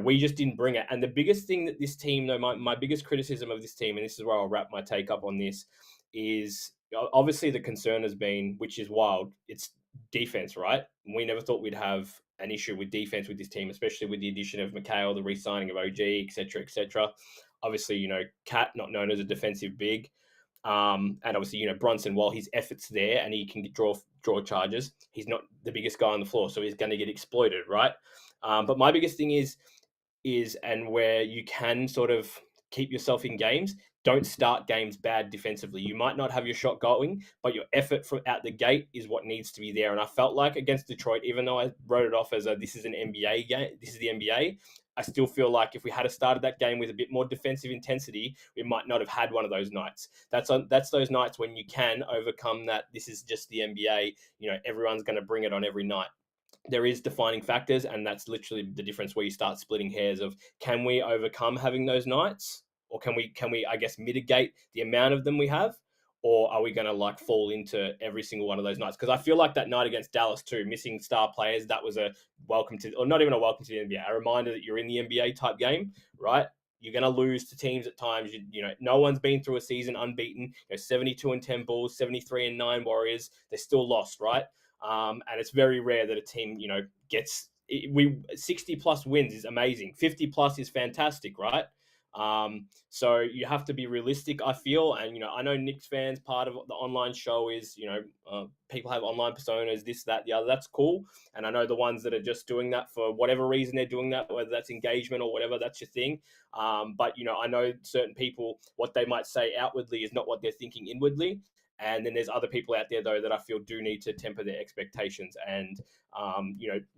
we just didn't bring it. And the biggest thing that this team, though, my biggest criticism of this team, and this is where I'll wrap my take up on this, is obviously the concern has been, which is wild, it's defense, right? We never thought we'd have an issue with defense with this team, especially with the addition of McHale, the re-signing of OG, etc., etc. Obviously, Cat not known as a defensive big, and obviously, Brunson, while his effort's there and he can draw charges, he's not the biggest guy on the floor, so he's going to get exploited, right? But my biggest thing is and where you can sort of keep yourself in games, don't start games bad defensively. You might not have your shot going, but your effort from out the gate is what needs to be there. And I felt like against Detroit, even though I wrote it off as this is an NBA game, this is the NBA, I still feel like if we had started that game with a bit more defensive intensity, we might not have had one of those nights. That's those nights when you can overcome that. This is just the NBA. Everyone's going to bring it on every night. There is defining factors, and that's literally the difference where you start splitting hairs of can we overcome having those nights, or can we I guess mitigate the amount of them we have, or are we going to fall into every single one of those nights? Because I feel like that night against Dallas too, missing star players, that was a welcome to, or not even a welcome to the NBA, a reminder that you're in the NBA type game, right? You're going to lose to teams at times. No one's been through a season unbeaten. 72-10 Bulls, 73-9 Warriors. They're still lost, right? And it's very rare that a team, gets 60 plus wins is amazing. 50 plus is fantastic, right? So you have to be realistic, I feel. And, I know Knicks fans, part of the online show is, people have online personas, this, that, the other. That's cool. And I know the ones that are just doing that for whatever reason they're doing that, whether that's engagement or whatever, that's your thing. But, I know certain people, what they might say outwardly is not what they're thinking inwardly. And then there's other people out there, though, that I feel do need to temper their expectations. And,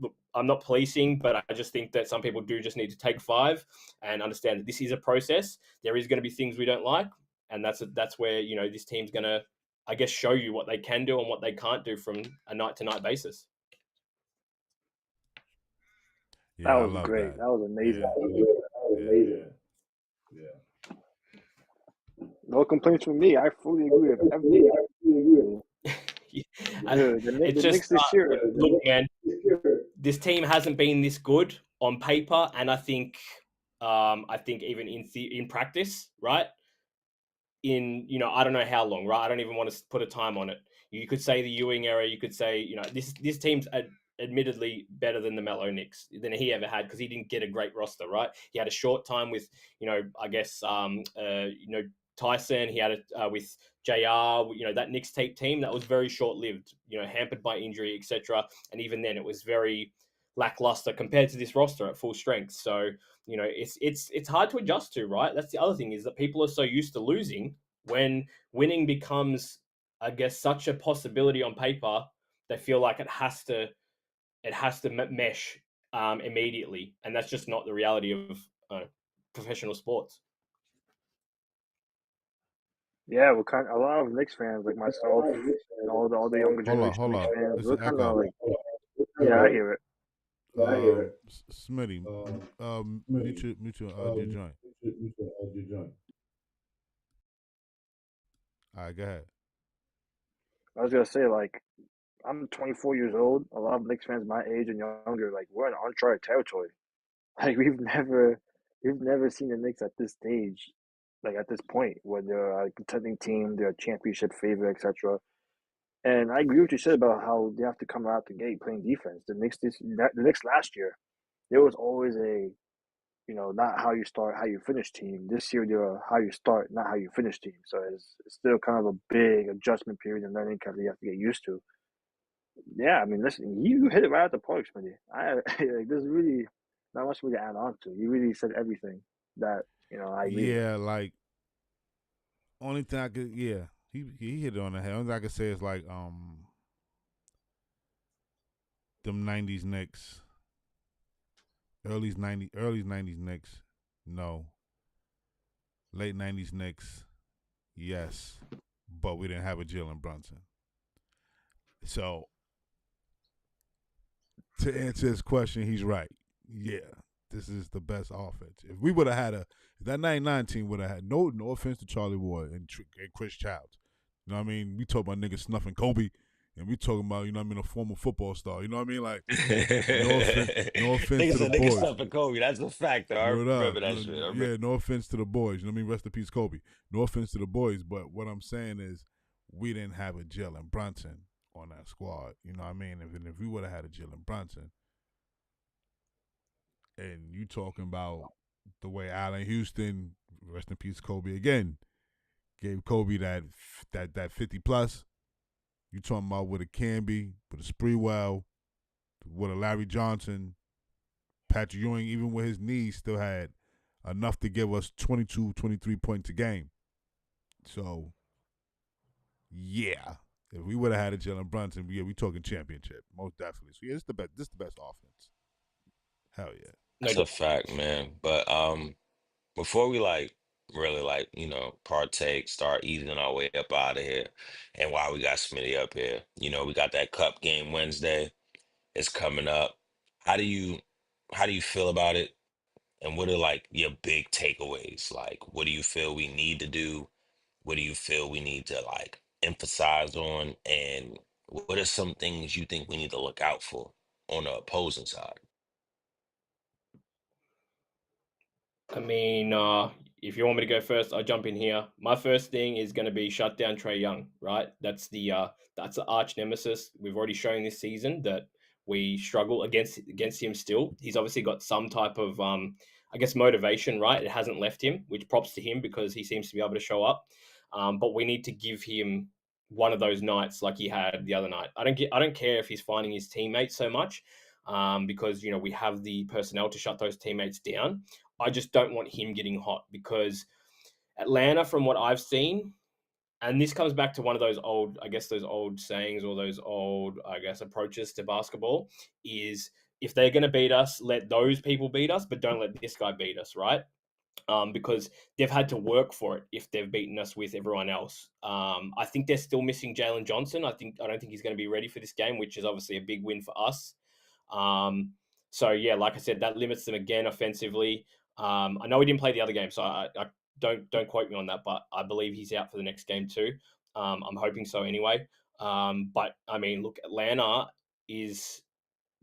look, I'm not policing, but I just think that some people do just need to take 5 and understand that this is a process. There is going to be things we don't like. And that's where, this team's going to, I guess, show you what they can do and what they can't do from a night-to-night basis. Yeah, that was great. That was amazing. Yeah. No complaints from me. I fully agree with everything. The Knicks this year. Look, man, this team hasn't been this good on paper, and I think even in practice, right? In I don't know how long, right? I don't even want to put a time on it. You could say the Ewing era. You could say this team's admittedly better than the Melo Knicks than he ever had because he didn't get a great roster, right? He had a short time with I guess Tyson. He had it with JR. That Knicks tape team that was very short lived. Hampered by injury, etc. And even then, it was very lackluster compared to this roster at full strength. So it's hard to adjust to, right? That's the other thing is that people are so used to losing when winning becomes, I guess, such a possibility on paper. They feel like it has to mesh immediately, and that's just not the reality of professional sports. Yeah, a lot of Knicks fans like myself and all the younger generation Knicks fans. We're kind of like, yeah, I hear it. Smitty, mute your joint. All right, go ahead. I was gonna say, like, I'm 24 years old. A lot of Knicks fans my age and younger, like, we're in uncharted territory. Like, we've never seen the Knicks at this stage, like at this point, where they're a contending team, they're a championship favorite, etc. And I agree with what you said about how they have to come out the gate playing defense. The Knicks last year, there was always a, not how you start, how you finish team. This year, they're a how you start, not how you finish team. So it's still kind of a big adjustment period and learning curve that you have to get used to. Yeah, I mean, listen, you hit it right at the park, Smitty. Like, there's really not much for me to add on to. You really said everything that I agree with. Yeah, like only thing I could, yeah, he hit it on the head. Only thing I could say is like them '90s Knicks, early '90s Knicks, no, late '90s Knicks, yes, but we didn't have a Jalen Brunson. So to answer his question, he's right. Yeah, this is the best offense. If we would have had if that '99 team would have had no offense to Charlie Ward and Chris Childs, you know what I mean? We talk about niggas snuffing Kobe, and we talking about a former football star. You know what I mean? Like no offense to the Niggas boys. stuff in Kobe. That's a fact, though. I Word up. remember that shit. Yeah, no offense to the boys. You know what I mean? Rest in peace, Kobe. No offense to the boys, but what I'm saying is we didn't have a Jalen Brunson on that squad. You know what I mean? If we would have had a Jalen Brunson, and you talking about the way Allen Houston, rest in peace, Kobe again, gave Kobe that 50 plus. You talking about with a Canby, with a Spreewell, with a Larry Johnson, Patrick Ewing, even with his knees, still had enough to give us 22, 23 points a game. So, yeah, if we would have had a Jalen Brunson, yeah, we talking championship, most definitely. So yeah, this is the best offense. Hell yeah. That's a fact, man. But before we really partake, start easing our way up out of here, and while we got Smitty up here, we got that cup game Wednesday. It's coming up. How do you how do you feel about it? And what are like your big takeaways? Like, what do you feel we need to do? What do you feel we need to like emphasize on? And what are some things you think we need to look out for on the opposing side? I mean, if you want me to go first, I'll jump in here. My first thing is going to be shut down Trae Young, right? That's the arch nemesis. We've already shown this season that we struggle against him still. He's obviously got some type of I guess motivation, right? It hasn't left him, which props to him because he seems to be able to show up. But we need to give him one of those nights like he had the other night. I don't care if he's finding his teammates so much, because we have the personnel to shut those teammates down. I just don't want him getting hot because Atlanta, from what I've seen, and this comes back to one of those old sayings or those old, approaches to basketball is if they're going to beat us, let those people beat us, but don't let this guy beat us, right? Because they've had to work for it if they've beaten us with everyone else. I think they're still missing Jalen Johnson. I don't think he's going to be ready for this game, which is obviously a big win for us. So yeah, like I said, that limits them again offensively. I know he didn't play the other game, so I don't quote me on that, but I believe he's out for the next game too. I'm hoping so anyway. But I mean, look, Atlanta is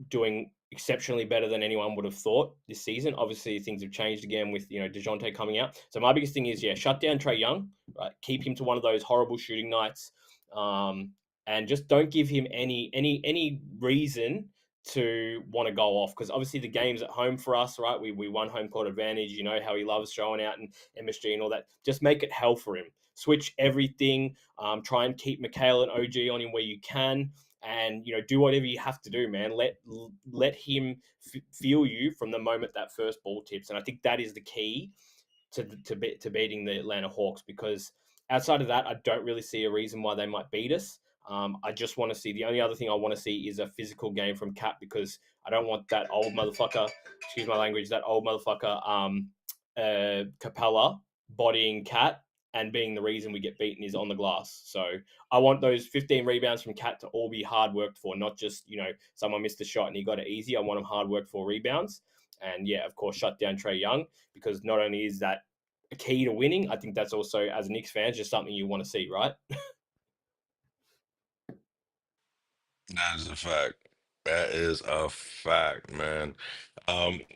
doing exceptionally better than anyone would have thought this season. Obviously, things have changed again with DeJounte coming out. So my biggest thing is shut down Trae Young, right? Keep him to one of those horrible shooting nights, and just don't give him any reason to want to go off, because obviously the game's at home for us, right? We won home court advantage. You know how he loves showing out and MSG and all that. Just make it hell for him. Switch everything. Try and keep Mikhail and OG on him where you can, and do whatever you have to do, man. Let him feel you from the moment that first ball tips, and I think that is the key to beating the Atlanta Hawks, because outside of that, I don't really see a reason why they might beat us. I just want to see, the only other thing I want to see is a physical game from Cat, because I don't want that old motherfucker, excuse my language, that old motherfucker, Capella bodying Cat and being the reason we get beaten is on the glass. So I want those 15 rebounds from Cat to all be hard worked for, not just, someone missed a shot and he got it easy. I want them hard worked for rebounds. And yeah, of course, shut down Trae Young, because not only is that a key to winning, I think that's also, as Knicks fans, just something you want to see, right? That is a fact. That is a fact, man.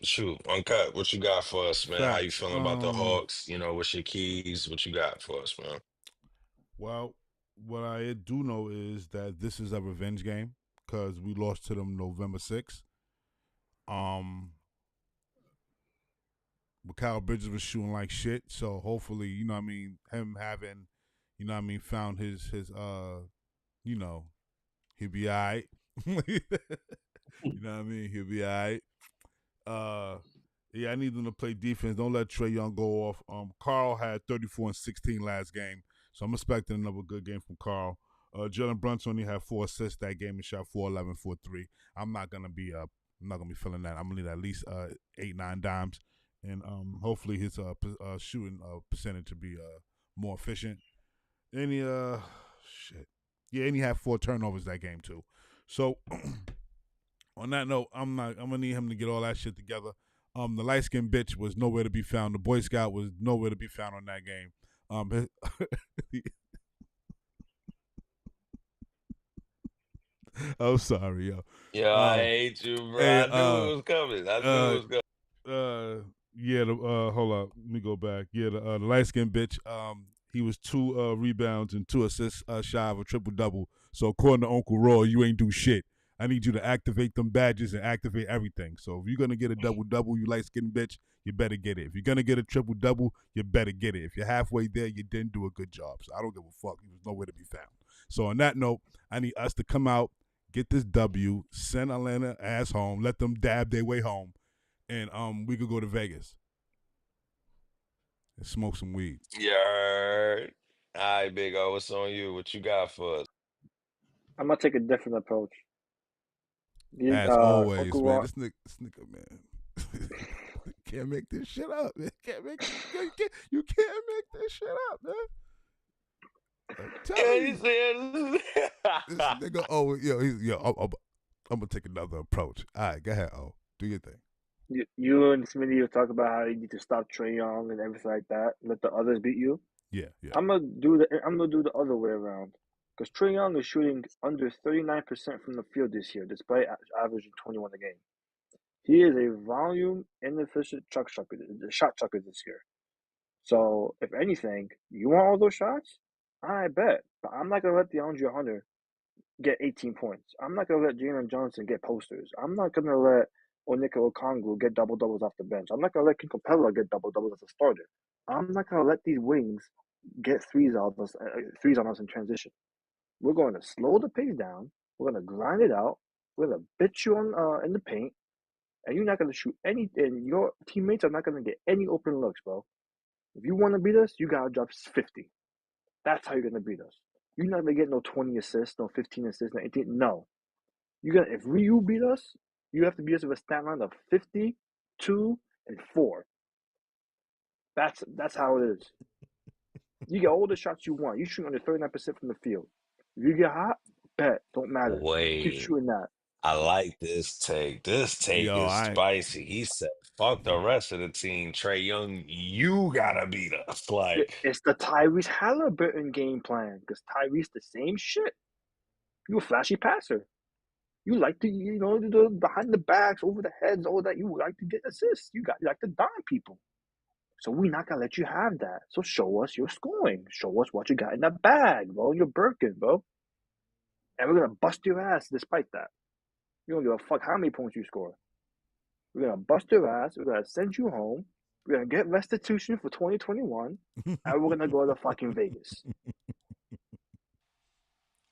Shoot, Uncut, what you got for us, man? How you Facts. feeling about the Hawks? You know, what's your keys? What you got for us, man? Well, what I do know is that this is a revenge game because we lost to them November 6th. Um, Mikal Bridges was shooting like shit, so hopefully, you know what I mean, him having, you know what I mean, found his you know, he'll be alright. You know what I mean? He'll be alright. Uh yeah, I need them to play defense. Don't let Trey Young go off. Carl had 34 and 16 last game, so I'm expecting another good game from Carl. Jalen Brunson only had 4 assists that game and shot 4-11 for 3. I'm not gonna be feeling that. I'm gonna need at least 8-9 dimes, and hopefully his shooting percentage to be more efficient. And he shit, yeah, and he had 4 turnovers that game too. So on that note, I'm gonna need him to get all that shit together. The light skinned bitch was nowhere to be found. The Boy Scout was nowhere to be found on that game. I'm sorry, yo. Yo, I Um, hate you, bro. hey, I knew it was coming. I knew it uh, was coming. yeah. Hold up. Let me go back. Yeah, the light skinned bitch. He was 2 rebounds and 2 assists shy of a triple double. So according to Uncle Roy, you ain't do shit. I need you to activate them badges and activate everything. So if you're gonna get a double double, you light skinned bitch, you better get it. If you're gonna get a triple double, you better get it. If you're halfway there, you didn't do a good job. So I don't give a fuck. He was nowhere to be found. So on that note, I need us to come out, get this W, send Atlanta ass home, let them dab their way home, and we could go to Vegas and smoke some weed. Yeah. All right, Big O, what's on you? What you got for us? I'm gonna take a different approach. As always, Uncle man. Roy, This nigga, man. Can't make this shit up, man. You can't make this shit up, man. I'm Yeah, telling he you. said. This nigga, I'm gonna take another approach. All right, go ahead, do your thing. you and Smitty will talk about how you need to stop Trey Young and everything like that. Let the others beat you. Yeah, yeah. I'm gonna do the other way around. Because Trey Young is shooting under 39% from the field this year, despite averaging 21 a game. He is a volume inefficient shot chucker this year. So if anything, you want all those shots? I bet. But I'm not gonna let DeAndre Hunter get 18 points. I'm not gonna let Jalen Johnson get posters. I'm not gonna let Onyeka Okongwu get double doubles off the bench. I'm not gonna let King Capella get double doubles as a starter. I'm not gonna let these wings get threes on us in transition. We're going to slow the pace down. We're going to grind it out. We're going to bit you on in the paint, and you're not going to shoot any. And your teammates are not going to get any open looks, bro. If you want to beat us, you gotta drop 50. That's how you're going to beat us. You're not going to get no 20 assists, no 15 assists, no 18. No, you gonna if you beat us, you have to beat us with a stat line of 52 and 4. That's how it is. You get all the shots you want. You shoot under 39% from the field. If you get hot, bet don't matter. Keep Wait, shooting that. I like this take. This take Yo, is I spicy. He said, fuck the rest of the team. Trey Young, you gotta beat us. Like, It's the Tyrese Halliburton game plan because Tyrese the same shit. You a flashy passer. You like to do the behind the backs, over the heads, all that. You like to get assists. You like to dime people. So we're not gonna let you have that. So show us your scoring. Show us what you got in the bag, bro. You're Birkin, bro. And we're gonna bust your ass despite that. We don't give a fuck how many points you score. We're gonna bust your ass. We're gonna send you home. We're gonna get restitution for 2021, and we're gonna go to fucking Vegas.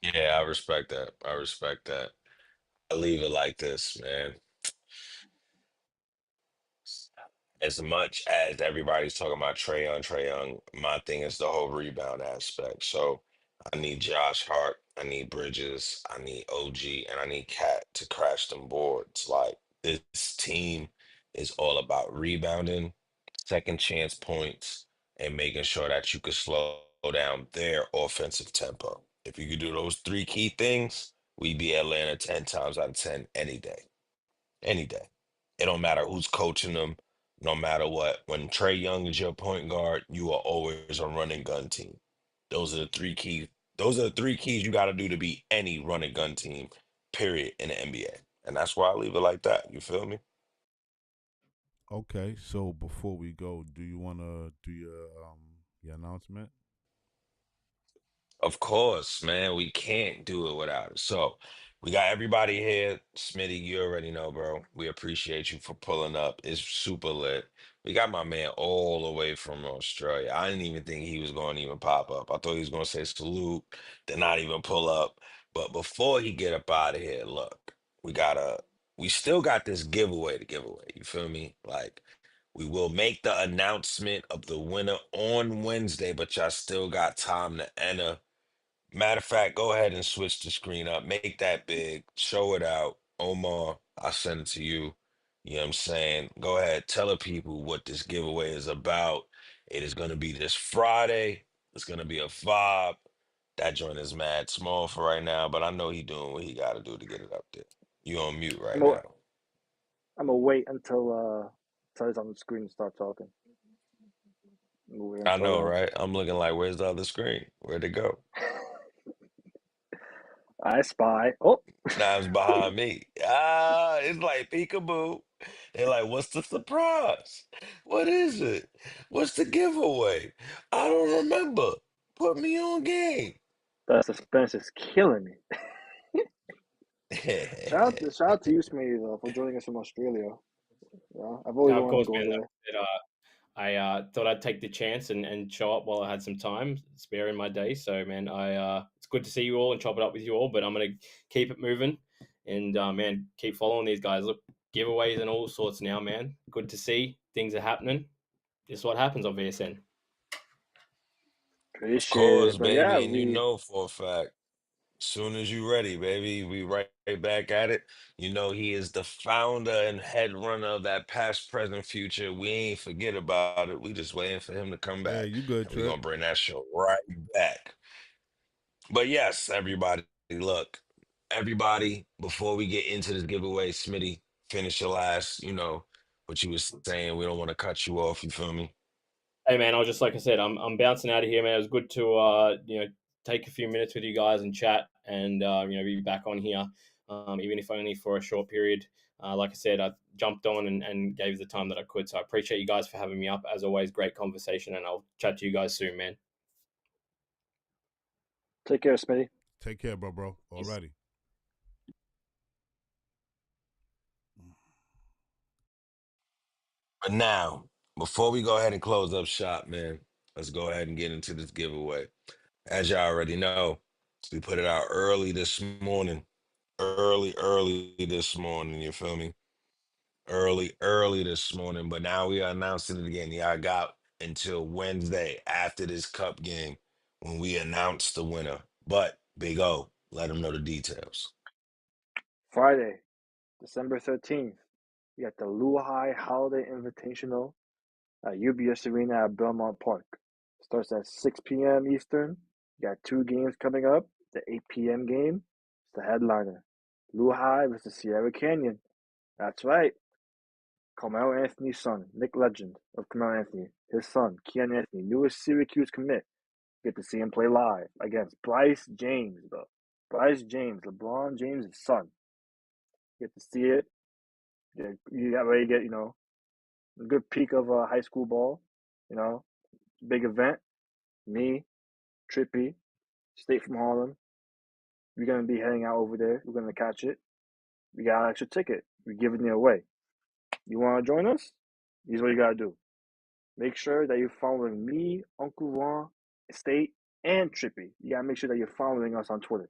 yeah, I respect that. I respect that. I leave it like this, man. As much as everybody's talking about Trey Young, my thing is the whole rebound aspect. So I need Josh Hart, I need Bridges, I need OG, and I need Cat to crash them boards. Like this team is all about rebounding, second chance points, and making sure that you can slow down their offensive tempo. If you could do those three key things, we be Atlanta 10 times out of 10 any day. Any day. It don't matter who's coaching them, no matter what. When Trey Young is your point guard, you are always a running gun team. Those are the three keys. Those are the three keys you got to do to beat any running gun team period, in the NBA. And that's why I leave it like that. You feel me? Okay, so before we go, do you want to do your announcement? Of course, man. We can't do it without it. So we got everybody here. Smitty, you already know, bro. We appreciate you for pulling up. It's super lit. We got my man all the way from Australia. I didn't even think he was going to even pop up. I thought he was going to say salute, then not even pull up. But before he get up out of here, look, we still got this giveaway to give away. You feel me? Like, we will make the announcement of the winner on Wednesday, but y'all still got time to enter. Matter of fact, go ahead and switch the screen up. Make that big. Show it out. Omar, I'll send it to you. You know what I'm saying? Go ahead. Tell the people what this giveaway is about. It is going to be this Friday. It's going to be a vibe. That joint is mad small for right now, but I know he doing what he got to do to get it up there. You on mute right now. I'm gonna wait until he's on the screen and start talking. We're gonna I slow know, down. right? I'm looking like, where's the other screen? Where'd it go? I spy. Oh, Now it's behind me. Ah, it's like peekaboo. They're like, what's the surprise? What is it? What's the giveaway? I don't remember. Put me on game. that suspense is killing me. Shout out to you, Smitty, though, for joining us from Australia. Yeah, I've always Now, of wanted to course, go man. Like there. I said, I thought I'd take the chance and show up while I had some time spare in my day. So, man, it's good to see you all and chop it up with you all. But I'm gonna keep it moving, and man, keep following these guys. Look, giveaways and all sorts now, man. Good to see things are happening. This is what happens on VSN. Of Appreciate course, it, but yeah, baby. And you know for a fact, soon as you ready, baby, we right back at it. You know, he is the founder and head runner of that past, present, future. We ain't forget about it. We just waiting for him to come Yeah, back. you good, And we Trip. gonna bring that show right back. But yes, everybody, look, everybody, before we get into this giveaway, Smitty, finish your last, what you was saying. We don't want to cut you off, you feel me? Hey, man, I was just like I said, I'm bouncing out of here, man. It was good to take a few minutes with you guys and chat, and be back on here, even if only for a short period. Like I said, I jumped on and gave the time that I could. So I appreciate you guys for having me up. As always, great conversation, and I'll chat to you guys soon, man. take care, Smitty. Take care, bro. Peace. Alrighty. But now, before we go ahead and close up shop, man, let's go ahead and get into this giveaway. As y'all already know, we put it out early this morning. Early this morning, you feel me? Early this morning, but now we are announcing it again. Y'all got until Wednesday after this cup game when we announce the winner. But Big O, let them know the details. Friday, December 13th, you got the Luai Holiday Invitational at UBS Arena at Belmont Park. Starts at 6 p.m. Eastern. You got two games coming up. The 8 p.m. game is the headliner. Luai versus Sierra Canyon. That's right. Carmelo Anthony's son, Nick Legend of Carmelo Anthony, his son, Keon Anthony, newest Syracuse commit. Get to see him play live against Bryce James, bro. Bryce James, LeBron James' son. Get to see it. You got ready to get, a good peek of high school ball. Big event. Me, Trippy, State from Harlem. We're going to be heading out over there. We're going to catch it. We got an extra ticket. We're giving it away. You want to join us? Here's what you got to do. Make sure that you're following me, Uncle Ron, State, and Trippy. You got to make sure that you're following us on Twitter.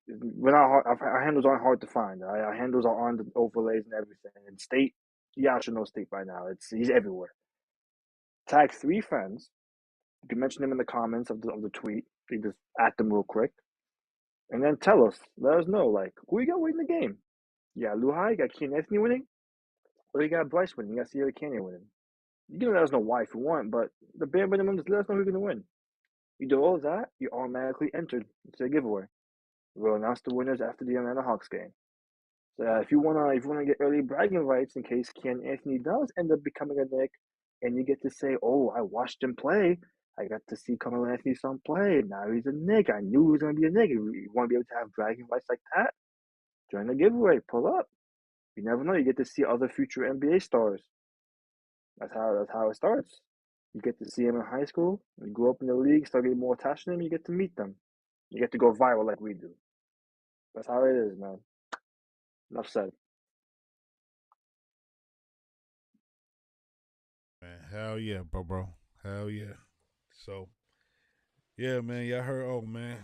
We're not hard, our handles aren't hard to find. Our handles are on the overlays and everything. And State, you guys should know State by now. He's everywhere. Tag 3 friends. You can mention them in the comments of the tweet. You just at them real quick. And then tell us. Let us know, like, who you got winning the game? You got Luhai, you got Keon Anthony winning, or you got Bryce winning, you got Sierra Canyon winning. You can let us know why if you want, but the bare minimum is let us know who's going to win. You do all of that, you're automatically entered into the giveaway. We'll announce the winners after the Atlanta Hawks game. So if you wanna get early bragging rights in case Keon Anthony does end up becoming a Knick, and you get to say, "Oh, I watched him play. I got to see Carmelo Anthony's son play. Now he's a Knick. I knew he was gonna be a Knick." You want to be able to have bragging rights like that? Join the giveaway. Pull up. You never know. You get to see other future NBA stars. That's how it starts. You get to see them in high school. You grow up in the league, start getting more attached to them. You get to meet them. You get to go viral like we do. That's how it is, man. Enough said. Man, hell yeah, bro. Hell yeah. So, yeah, man, y'all heard, man.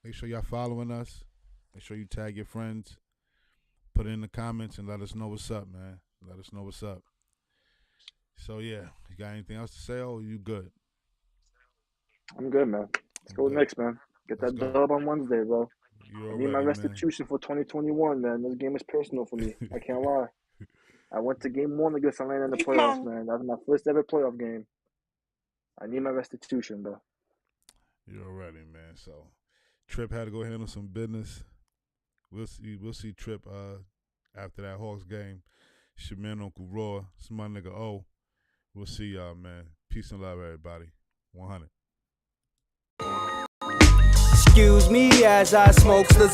Make sure y'all following us. Make sure you tag your friends. Put it in the comments and let us know what's up, man. Let us know what's up. So, yeah, you got anything else to say, or you good? I'm good, man. Let's go Knicks, man. Get that dub on Wednesday, bro. I need my restitution for 2021, man. This game is personal for me. I can't lie. I went to game 1 against Atlanta in the playoffs, man. That was my first ever playoff game. I need my restitution, bro. You're already, man. So, Trip had to go handle some business. We'll see Trip after that Hawks game. It's your man, Uncle Raw. It's my nigga O. We'll see y'all, man. Peace and love, everybody. 100. Excuse me as I smoke the